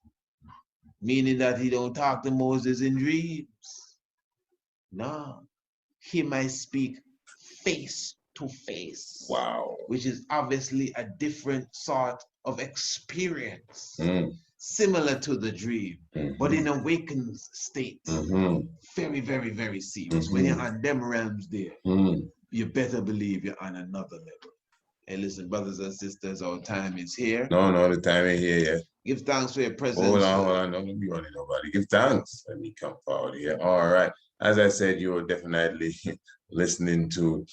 meaning that he don't talk to Moses in dreams. No, he might speak face to face. Wow. Which is obviously a different sort of experience, similar to the dream, but in awakened state. Very, very, very serious. When you're on them realms there, you better believe you're on another level. Hey, listen, brothers and sisters, our time is here. No, the time ain't here yet. Give thanks for your presence. Hold on, don't be running nobody. Give thanks. Let me come forward here. All right. As I said, you were definitely listening to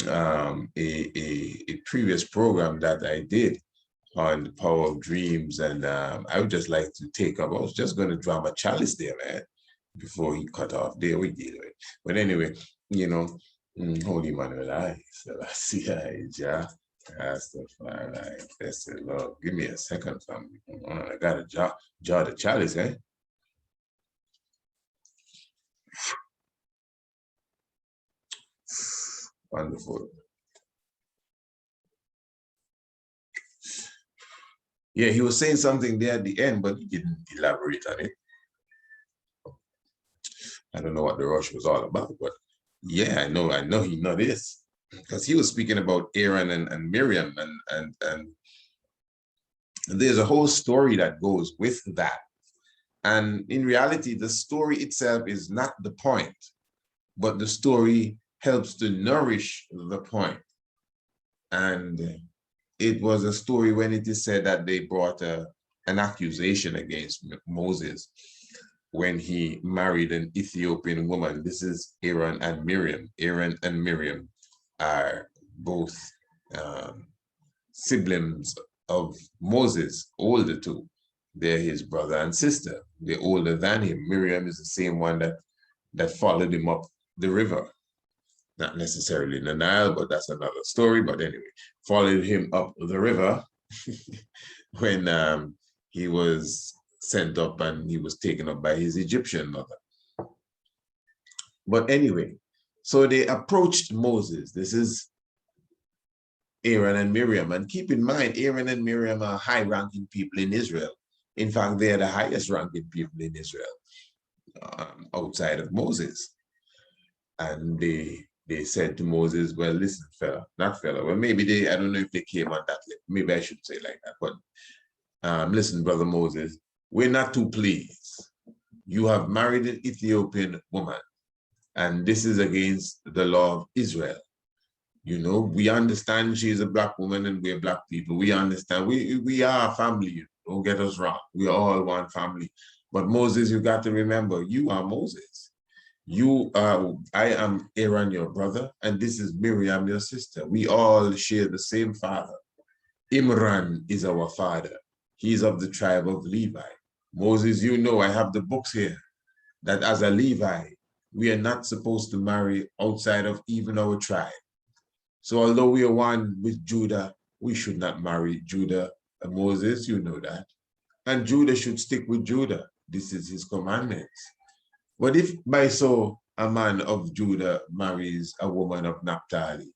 a previous program that I did on the power of dreams, and I would just like to take up. I was just going to draw my chalice there, man, before he cut off. There we did it. But anyway, you know, Holy Manuel, Selassie, Jah. Rastafari, bless the Lord. Give me a second, family. I got to jar the chalice, eh? Wonderful. Yeah, he was saying something there at the end, but he didn't elaborate on it. I don't know what the rush was all about, but yeah, I know he know this. Because he was speaking about Aaron and Miriam, and there's a whole story that goes with that. And in reality, the story itself is not the point, but the story helps to nourish the point. And it was a story when it is said that they brought an accusation against Moses when he married an Ethiopian woman. This is Aaron and Miriam. Aaron and Miriam are both siblings of Moses, older two. They're his brother and sister. They're older than him. Miriam is the same one that followed him up the river. Not necessarily in the Nile, but that's another story. But anyway, followed him up the river when he was sent up and he was taken up by his Egyptian mother. But anyway, so they approached Moses. This is Aaron and Miriam. And keep in mind, Aaron and Miriam are high-ranking people in Israel. In fact, they are the highest-ranking people in Israel outside of Moses. And they said to Moses, well, listen, fella, not fella. Well, maybe I don't know if they came on that level. Maybe I should say like that. But listen, brother Moses, we're not too pleased. You have married an Ethiopian woman. And this is against the law of Israel. You know, we understand she's a black woman and we're black people. We understand. We are a family. Don't get us wrong. We are all one family. But Moses, you got to remember, you are Moses. I am Aaron, your brother, and this is Miriam, your sister. We all share the same father. Imran is our father. He's of the tribe of Levi. Moses, you know, I have the books here that as a Levi, we are not supposed to marry outside of even our tribe. So although we are one with Judah, we should not marry Judah. And Moses, you know that. And Judah should stick with Judah. This is his commandments. But if by so a man of Judah marries a woman of Naphtali,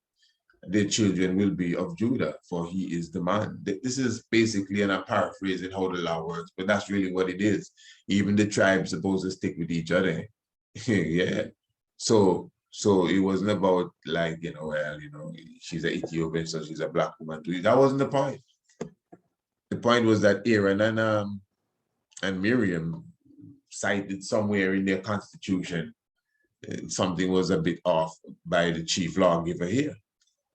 their children will be of Judah, for he is the man. This is basically, and I'm paraphrasing how the law works, but that's really what it is. Even the tribes supposed to stick with each other. Yeah. So it wasn't about like, you know, well, you know, she's an Ethiopian, so she's a black woman. That wasn't the point. The point was that Aaron and Miriam cited somewhere in their constitution something was a bit off by the chief lawgiver here.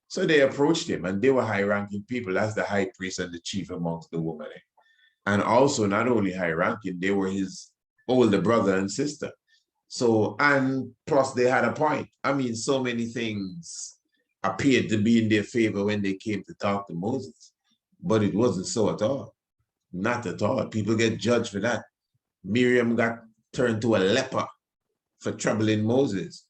So they approached him, and they were high-ranking people. That's the high priest and the chief amongst the women. And also, not only high-ranking, they were his older brother and sister. So, and plus they had a point. I mean, so many things appeared to be in their favor when they came to talk to Moses, but it wasn't so at all. Not at all. People get judged for that. Miriam got turned to a leper for troubling Moses.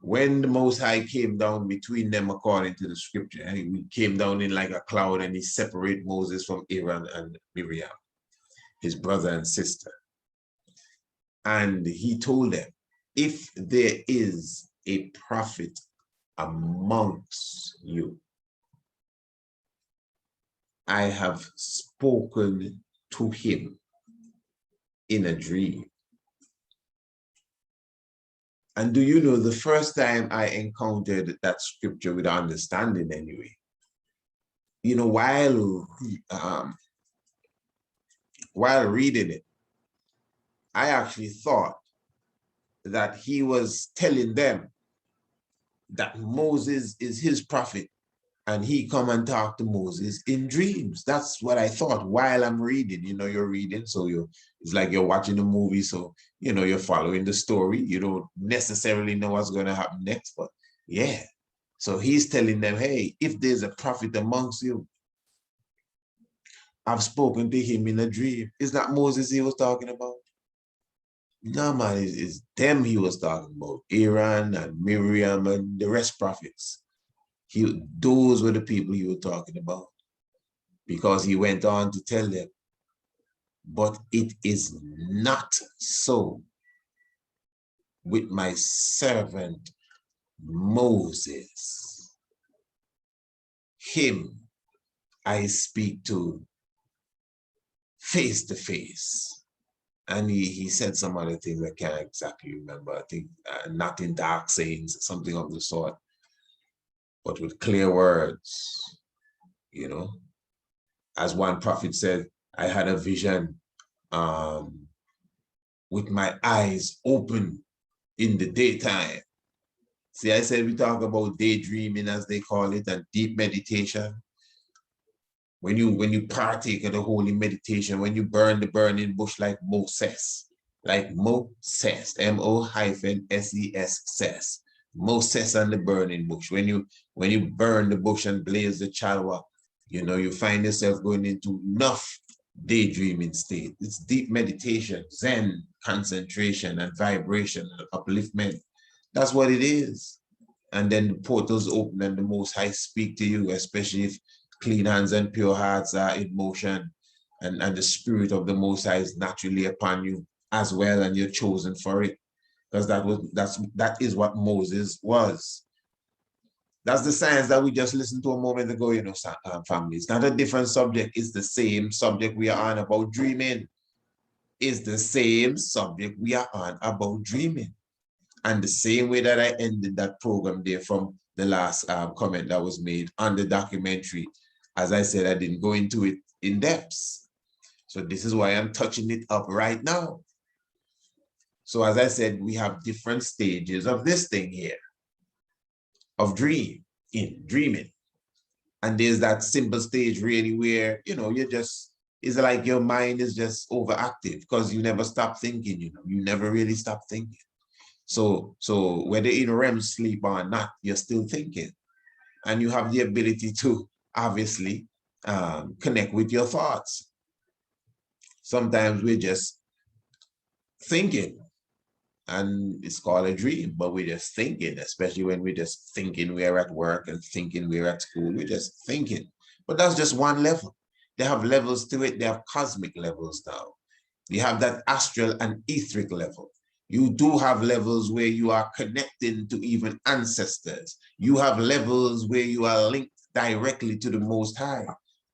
when the Most High came down between them according to the scripture, and he came down in like a cloud and he separated Moses from Aaron and Miriam, his brother and sister. And he told them, if there is a prophet amongst you, I have spoken to him in a dream. And do you know, the first time I encountered that scripture with understanding anyway, you know, while reading it, I actually thought that he was telling them that Moses is his prophet and he come and talk to Moses in dreams. That's what I thought while I'm reading. You know, you're reading, so it's like you're watching a movie, so you know you're following the story. You don't necessarily know what's going to happen next, but yeah. So he's telling them, hey, if there's a prophet amongst you, I've spoken to him in a dream. Is that Moses he was talking about? No, man, it's them he was talking about. Aaron and Miriam and the rest prophets. Those were the people he was talking about. Because he went on to tell them, but it is not so with my servant Moses. Him I speak to face. And he said some other things I can't exactly remember. I think not in dark sayings, something of the sort, but with clear words, you know. As one prophet said, I had a vision with my eyes open in the daytime. See, I said we talk about daydreaming, as they call it, and deep meditation. When you partake of the holy meditation, when you burn the burning bush like Moses, M-O-S-E-S, Moses and the burning bush. When you burn the bush and blaze the chalwa, you know, you find yourself going into enough daydreaming state. It's deep meditation, Zen, concentration and vibration and upliftment. That's what it is. And then the portals open and the Most High speak to you, especially if clean hands and pure hearts are in motion, and the spirit of the Most High is naturally upon you as well, and you're chosen for it. Because that is what Moses was. That's the science that we just listened to a moment ago, you know, family. It's not a different subject. It's the same subject we are on about dreaming. It's the same subject we are on about dreaming. And the same way that I ended that program there from the last comment that was made on the documentary, as I said, I didn't go into it in depth. So this is why I'm touching it up right now. So as I said, we have different stages of this thing here, of dreaming. And there's that simple stage really where, you know, it's like your mind is just overactive because you never stop thinking, you know, you never really stop thinking. So whether in REM sleep or not, you're still thinking. And you have the ability to obviously connect with your thoughts. Sometimes we're just thinking, and it's called a dream, but we're just thinking, especially when we're just thinking we're at work and thinking we're at school. We're just thinking. But that's just one level. They have levels to it. They have cosmic levels now. You have that astral and etheric level. You do have levels where you are connecting to even ancestors. You have levels where you are linked directly to the Most High.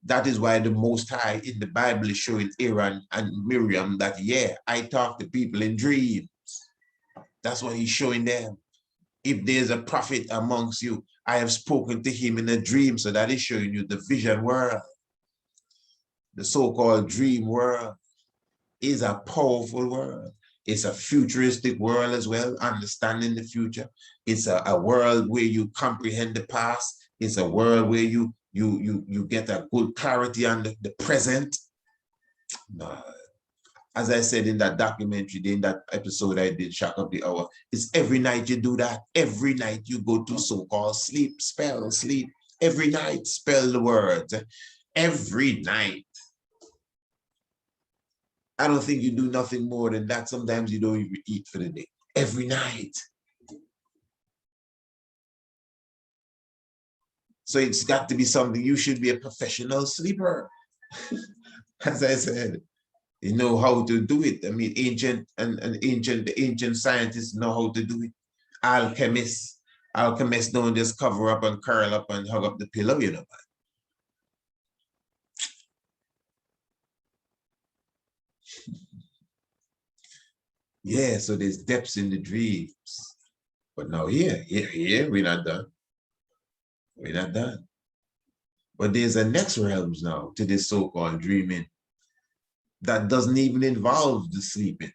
That is why the Most High in the Bible is showing Aaron and Miriam that, yeah, I talk to people in dreams. That's what he's showing them. If there's a prophet amongst you, I have spoken to him in a dream. So that is showing you the vision world. The so-called dream world is a powerful world. It's a futuristic world as well, understanding the future. It's a world where you comprehend the past. It's a world where you get a good clarity on the present. As I said in that documentary, in that episode I did, Shock of the Hour, it's every night you do that. Every night you go to so-called sleep, spell, sleep. Every night, spell the words. Every night. I don't think you do nothing more than that. Sometimes you don't even eat for the day. Every night. So it's got to be something, you should be a professional sleeper. As I said, you know how to do it. I mean, the ancient scientists know how to do it. Alchemists don't just cover up and curl up and hug up the pillow, you know. Yeah, so there's depths in the dreams. But now here, we're not done. We're not done. But there's a next realms now to this so-called dreaming that doesn't even involve the sleeping.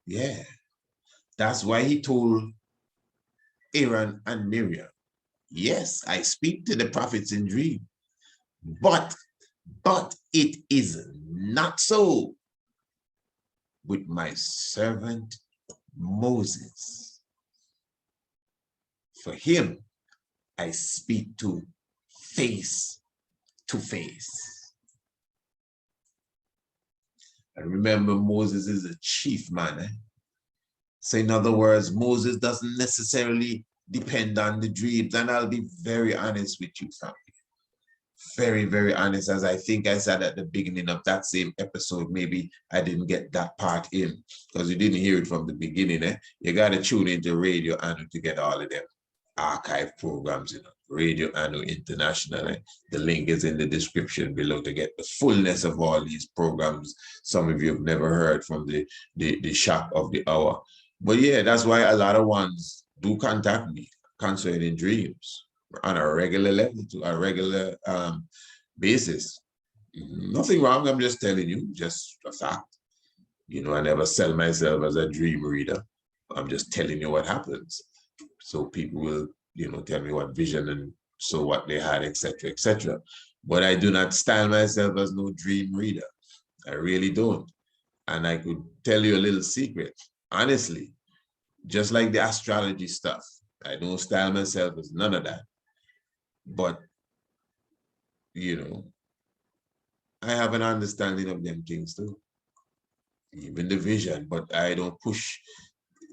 Yeah, that's why he told Aaron and Miriam, yes, I speak to the prophets in dream, but it is not so with my servant Moses. For him, I speak to face. And remember, Moses is a chief man. Eh? So in other words, Moses doesn't necessarily depend on the dreams. And I'll be very honest with you, family. Very, very honest, as I think I said at the beginning of that same episode. Maybe I didn't get that part in because you didn't hear it from the beginning. Eh? You got to tune into Radio Anu to get all of them archive programs, you know, Radio Anu International. Eh? The link is in the description below to get the fullness of all these programs. Some of you have never heard from the shop of the hour. But yeah, that's why a lot of ones do contact me concerning dreams on a regular level, to a regular basis. Nothing wrong, I'm just telling you, just a fact. You know, I never sell myself as a dream reader. I'm just telling you what happens. So people will, you know, tell me what vision and so what they had, etc., etc. But I do not style myself as no dream reader. I really don't. And I could tell you a little secret, honestly, just like the astrology stuff. I don't style myself as none of that. But, you know, I have an understanding of them things too. Even the vision, but I don't push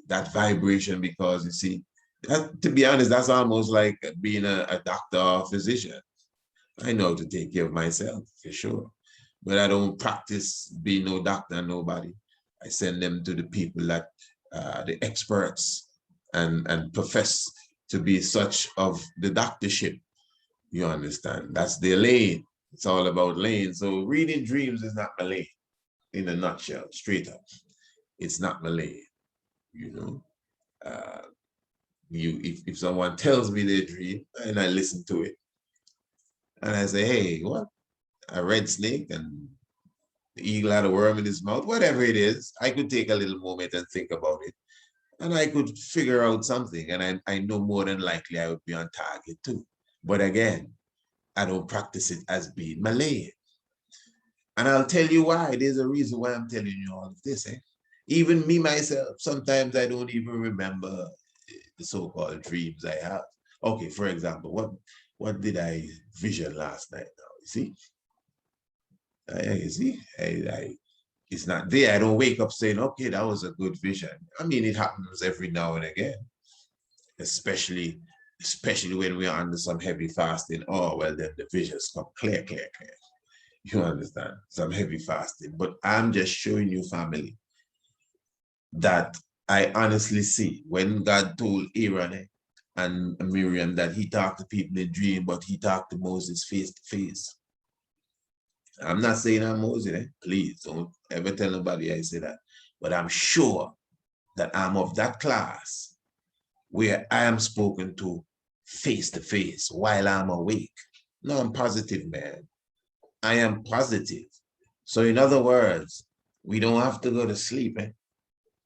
that vibration because, you see, that, to be honest, that's almost like being a doctor or a physician. I know how to take care of myself, for sure. But I don't practice being no doctor, nobody. I send them to the people that, the experts, and profess to be such of the doctorship. You understand? That's their lane. It's all about lane. So reading dreams is not my lane, in a nutshell, straight up. It's not my lane, you know. If someone tells me their dream and I listen to it, and I say, hey, what? A red snake and the eagle had a worm in his mouth, whatever it is, I could take a little moment and think about it. And I could figure out something. And I know more than likely I would be on target too. But again, I don't practice it as being Malay. And I'll tell you why. There's a reason why I'm telling you all of this. Eh? Even me myself, sometimes I don't even remember the so-called dreams I have. Okay, for example, what did I vision last night now? You see, it's not there. I don't wake up saying, okay, that was a good vision. I mean, it happens every now and again, especially when we're under some heavy fasting. Oh, well, then the visions come clear. You understand? Some heavy fasting. But I'm just showing you, family, that I honestly see when God told Aaron and Miriam that he talked to people in dream, but he talked to Moses face to face. I'm not saying I'm Moses, eh? Please don't ever tell nobody I say that. But I'm sure that I'm of that class where I am spoken to face while I'm awake. No, I'm positive, man. I am positive. So in other words, we don't have to go to sleep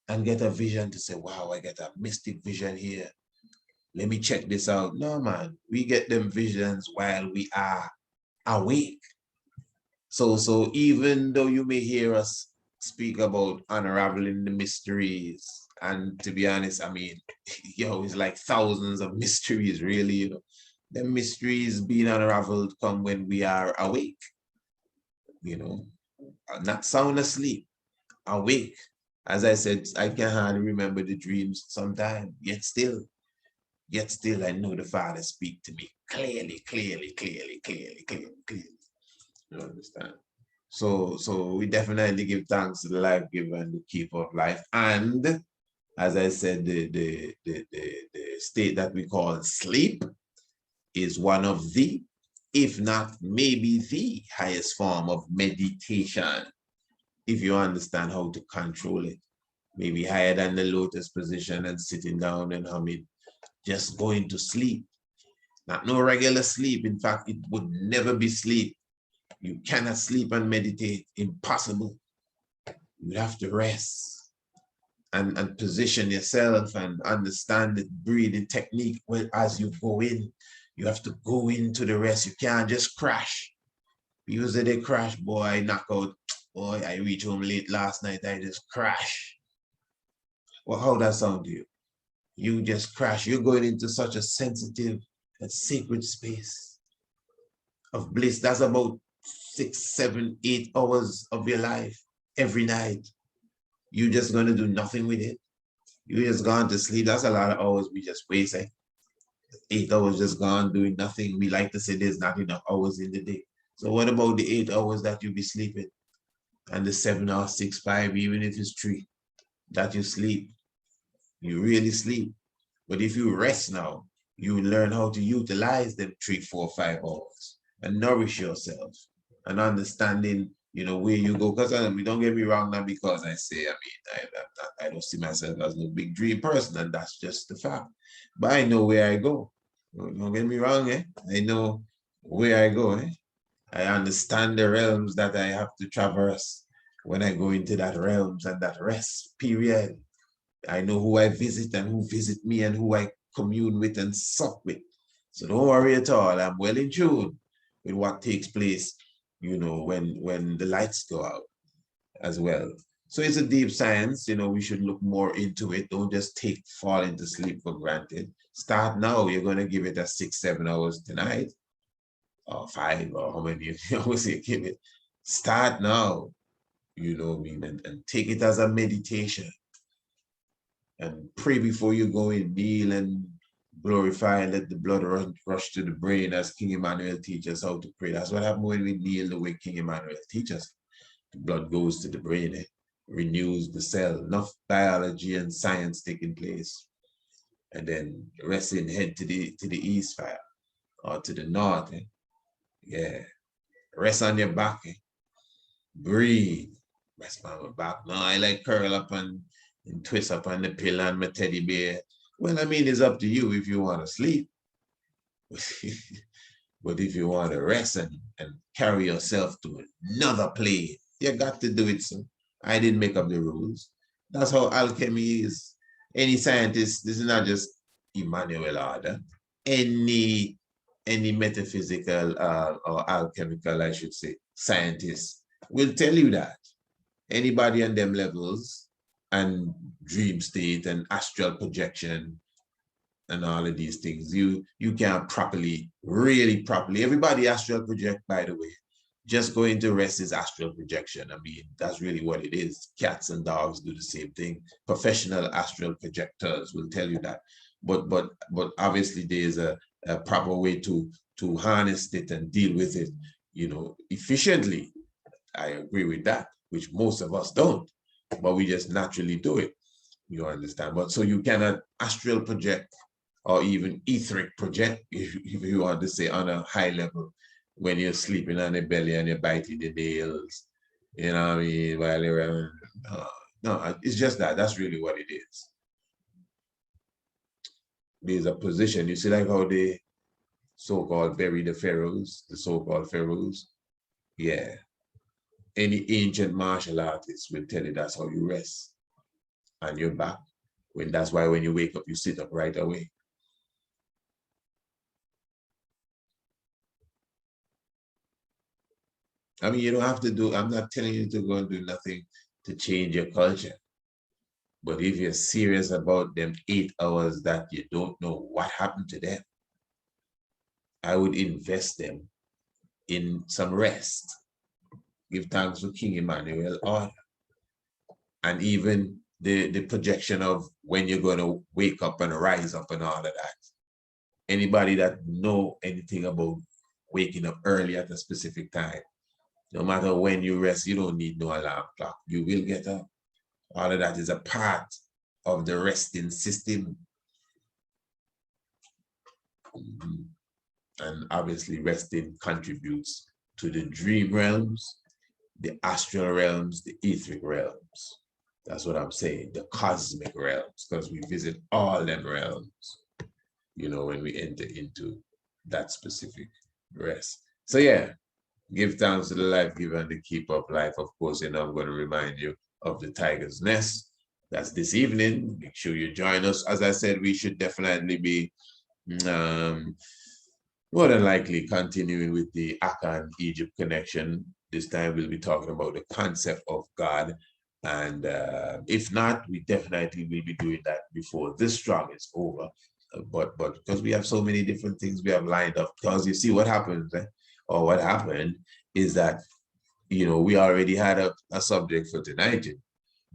and get a vision to say, wow, I get a mystic vision here. Let me check this out. No, man, we get them visions while we are awake. So even though you may hear us speak about unraveling the mysteries, and to be honest, I mean, it's like thousands of mysteries, really, you know. The mysteries being unraveled come when we are awake, you know, not sound asleep, awake. As I said, I can hardly remember the dreams sometimes, yet still, Yet still I know the Father speak to me clearly, clearly, clearly, clearly, clearly, clearly. You understand? So we definitely give thanks to the life giver and the keeper of life. And as I said, the state that we call sleep is one of the, if not maybe the highest form of meditation, if you understand how to control it. Maybe higher than the lotus position and sitting down and humming, just going to sleep. Not no regular sleep. In fact, it would never be sleep. You cannot sleep and meditate. Impossible. You have to rest and position yourself and understand the breathing technique. Well, as you go in, you have to go into the rest. You can't just crash. Because if they crash, boy, I knock out. Boy, I reach home late last night. I just crash. Well, how that sound to you? You just crash. You're going into such a sensitive and sacred space of bliss. That's about 6, 7, 8 hours of your life every night. You're just going to do nothing with it. You just gone to sleep. That's a lot of hours we just waste. 8 hours just gone doing nothing. We like to say there's not enough hours in the day. So what about the 8 hours that you be sleeping? And the 7 or 6, 5, even if it's 3, that you sleep? You really sleep. But if you rest now, you learn how to utilize them 3, 4, 5 hours and nourish yourself and understanding, where you go. Because don't get me wrong now, because I say, I don't see myself as no big dream person, and that's just the fact. But I know where I go. Don't get me wrong, eh? I know where I go, eh? I understand the realms that I have to traverse when I go into that realms and that rest period. I know who I visit and who visit me and who I commune with and sup with. So don't worry at all. I'm well in tune with what takes place, when the lights go out as well. So it's a deep science. We should look more into it. Don't just fall into sleep for granted. Start now. You're going to give it a 6, 7 hours tonight, or 5, or how many hours you give it. Start now, and take it as a meditation. And pray before you go in, kneel and glorify and let the blood rush to the brain, as King Emmanuel teaches how to pray. That's what happens when we kneel the way King Emmanuel teaches. The blood goes to the brain, renews the cell, enough biology and science taking place. And then resting head to the east fire or to the north. Yeah. Rest on your back. Breathe. Rest on my back. No, I like curl up and twist up on the pillow and my teddy bear. Well, it's up to you if you want to sleep. But if you want to rest and carry yourself to another plane, you got to do it. So I didn't make up the rules. That's how alchemy is. Any scientist, this is not just Emmanuel Order. Any metaphysical or alchemical, I should say, scientist will tell you that. Anybody on them levels and dream state and astral projection and all of these things, you can't really properly, everybody astral project, by the way. Just going to rest is astral projection. That's really what it is. Cats and dogs do the same thing. Professional astral projectors will tell you that. But obviously there's a proper way to harness it and deal with it, efficiently. I agree with that, which most of us don't, but we just naturally do it. You understand? But so you cannot astral project or even etheric project, if you want to say, on a high level, when you're sleeping on the belly and you're biting the nails, while you're, no, it's just that. That's really what it is. There's a position. You see, like how they so-called bury the pharaohs, the so-called pharaohs. Yeah. Any ancient martial artist will tell you that's how you rest on your back. That's why when you wake up, you sit up right away. You don't have to do, I'm not telling you to go and do nothing to change your culture. But if you're serious about them 8 hours that you don't know what happened to them, I would invest them in some rest. Give thanks to King Emmanuel Order. And even the projection of when you're going to wake up and rise up and all of that. Anybody that know anything about waking up early at a specific time, no matter when you rest, you don't need no alarm clock. You will get up. All of that is a part of the resting system. And obviously resting contributes to the dream realms, the astral realms, the etheric realms. That's what I'm saying, the cosmic realms, because we visit all them realms, you know, when we enter into that specific rest. So yeah, give thanks to the life giver and the keep of life. Of course, you know, I'm going to remind you of the Tiger's Nest. That's this evening. Make sure you join us. As I said, we should definitely be more than likely continuing with the Akan Egypt connection. This time we'll be talking about the concept of God. And if not, we definitely will be doing that before this strong is over. But because we have so many different things we have lined up, because you see what happens, or what happened is that, you know, we already had a subject for tonight,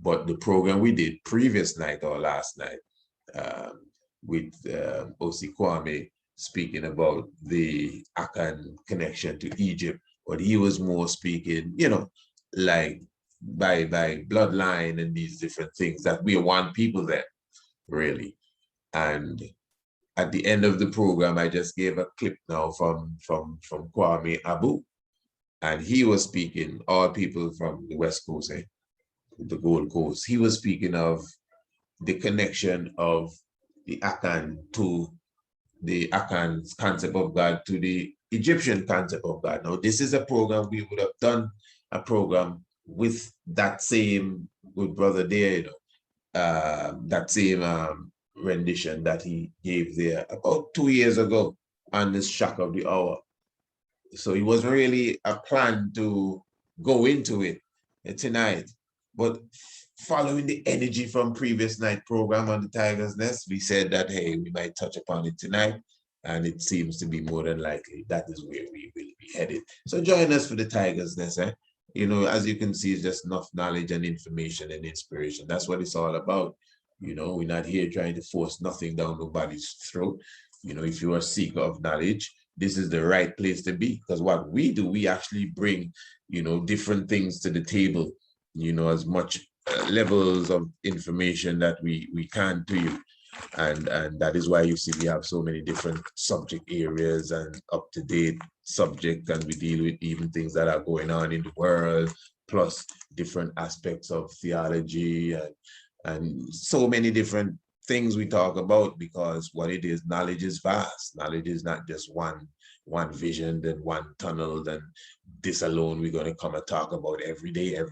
but the program we did previous night or last night with O.C. Kwame speaking about the Akan connection to Egypt, but he was more speaking, you know, like by bloodline and these different things, that we are one people then, really. And at the end of the program, I just gave a clip now from Kwame Abu, and he was speaking, all people from the West Coast, the Gold Coast. He was speaking of the connection of the Akan to the Akan concept of God to the Egyptian concept of God. Now, this is a program we would have done a program with that same good brother there, you know, that same rendition that he gave there about 2 years ago on this Shock of the Hour. So it wasn't really a plan to go into it tonight, but following the energy from previous night program on the Tiger's Nest, we said that, hey, we might touch upon it tonight, and it seems to be more than likely that is where we will be headed. So join us for the Tiger's Nest. You know, as you can see, it's just enough knowledge and information and inspiration. That's what it's all about. You know, we're not here trying to force nothing down nobody's throat. You know, if you're a seeker of knowledge, this is the right place to be, because what we do, we actually bring, you know, different things to the table, you know, as much levels of information that we can to you. And that is why you see we have so many different subject areas and up-to-date subject, and we deal with even things that are going on in the world, plus different aspects of theology and so many different things we talk about, because what it is, knowledge is vast. Knowledge is not just one vision, then one tunnel, then this alone we're going to come and talk about every day. No,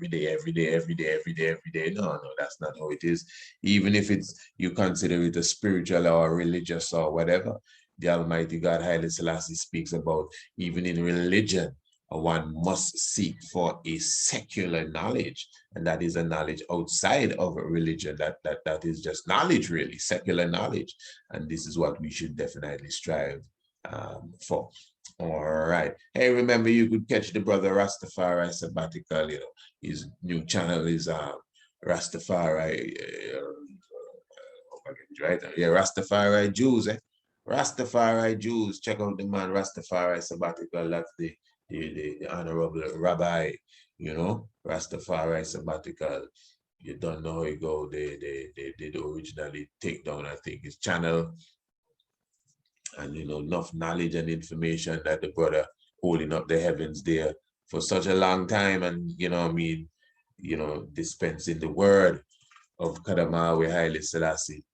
that's not how it is. Even if it's, you consider it a spiritual or religious or whatever, the Almighty God Haile Selassie speaks about, even in religion, one must seek for a secular knowledge, and that is a knowledge outside of a religion. That is just knowledge, really, secular knowledge, and this is what we should definitely strive for. All right. Hey, remember, you could catch the brother Rastafari Sabbatical. You know, his new channel is Rastafari. Right? Yeah, Rastafari Jews. Rastafari Jews. Check out the man Rastafari Sabbatical. That's the honorable rabbi, you know, Rastafari Sabbatical. You don't know how it go. They did originally take down, I think, his channel. And, you know, enough knowledge and information that the brother holding up the heavens there for such a long time. And, you know, I mean, you know, dispensing the word of Kadamawi Haile Selassie.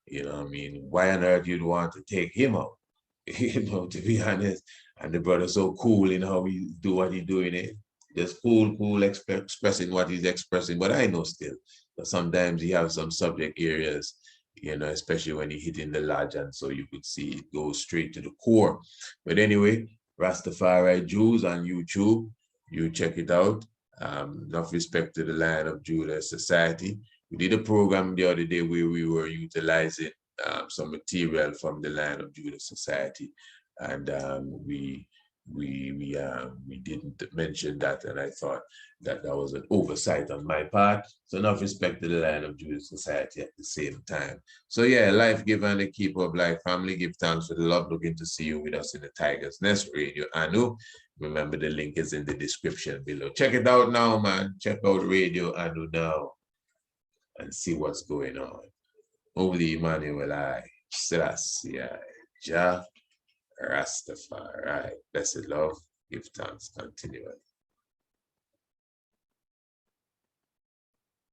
You know, I mean, why on earth you'd want to take him out? You know, to be honest. And the brother's so cool in how he do what he's doing it. Just cool, expressing what he's expressing. But I know still, but sometimes he has some subject areas, you know, especially when he hit in the lodge, and so you could see it goes straight to the core. But anyway, Rastafari Jews on YouTube, you check it out. Enough respect to the Lion of Judah Society. We did a program the other day where we were utilizing some material from the Lion of Judah Society, and we we didn't mention that, and I thought that was an oversight on my part. So enough respect to the line of Jewish society at the same time. So yeah, life give and the keep of life. Family, give thanks for the love. Looking to see you with us in the Tiger's Nest Radio Anu. Remember, the link is in the description below. Check it out now, man. Check out Radio Anu now and see what's going on. Holy Emmanuel, I, Selassie, Jah, Rastafari. Blessed love, give thanks continually.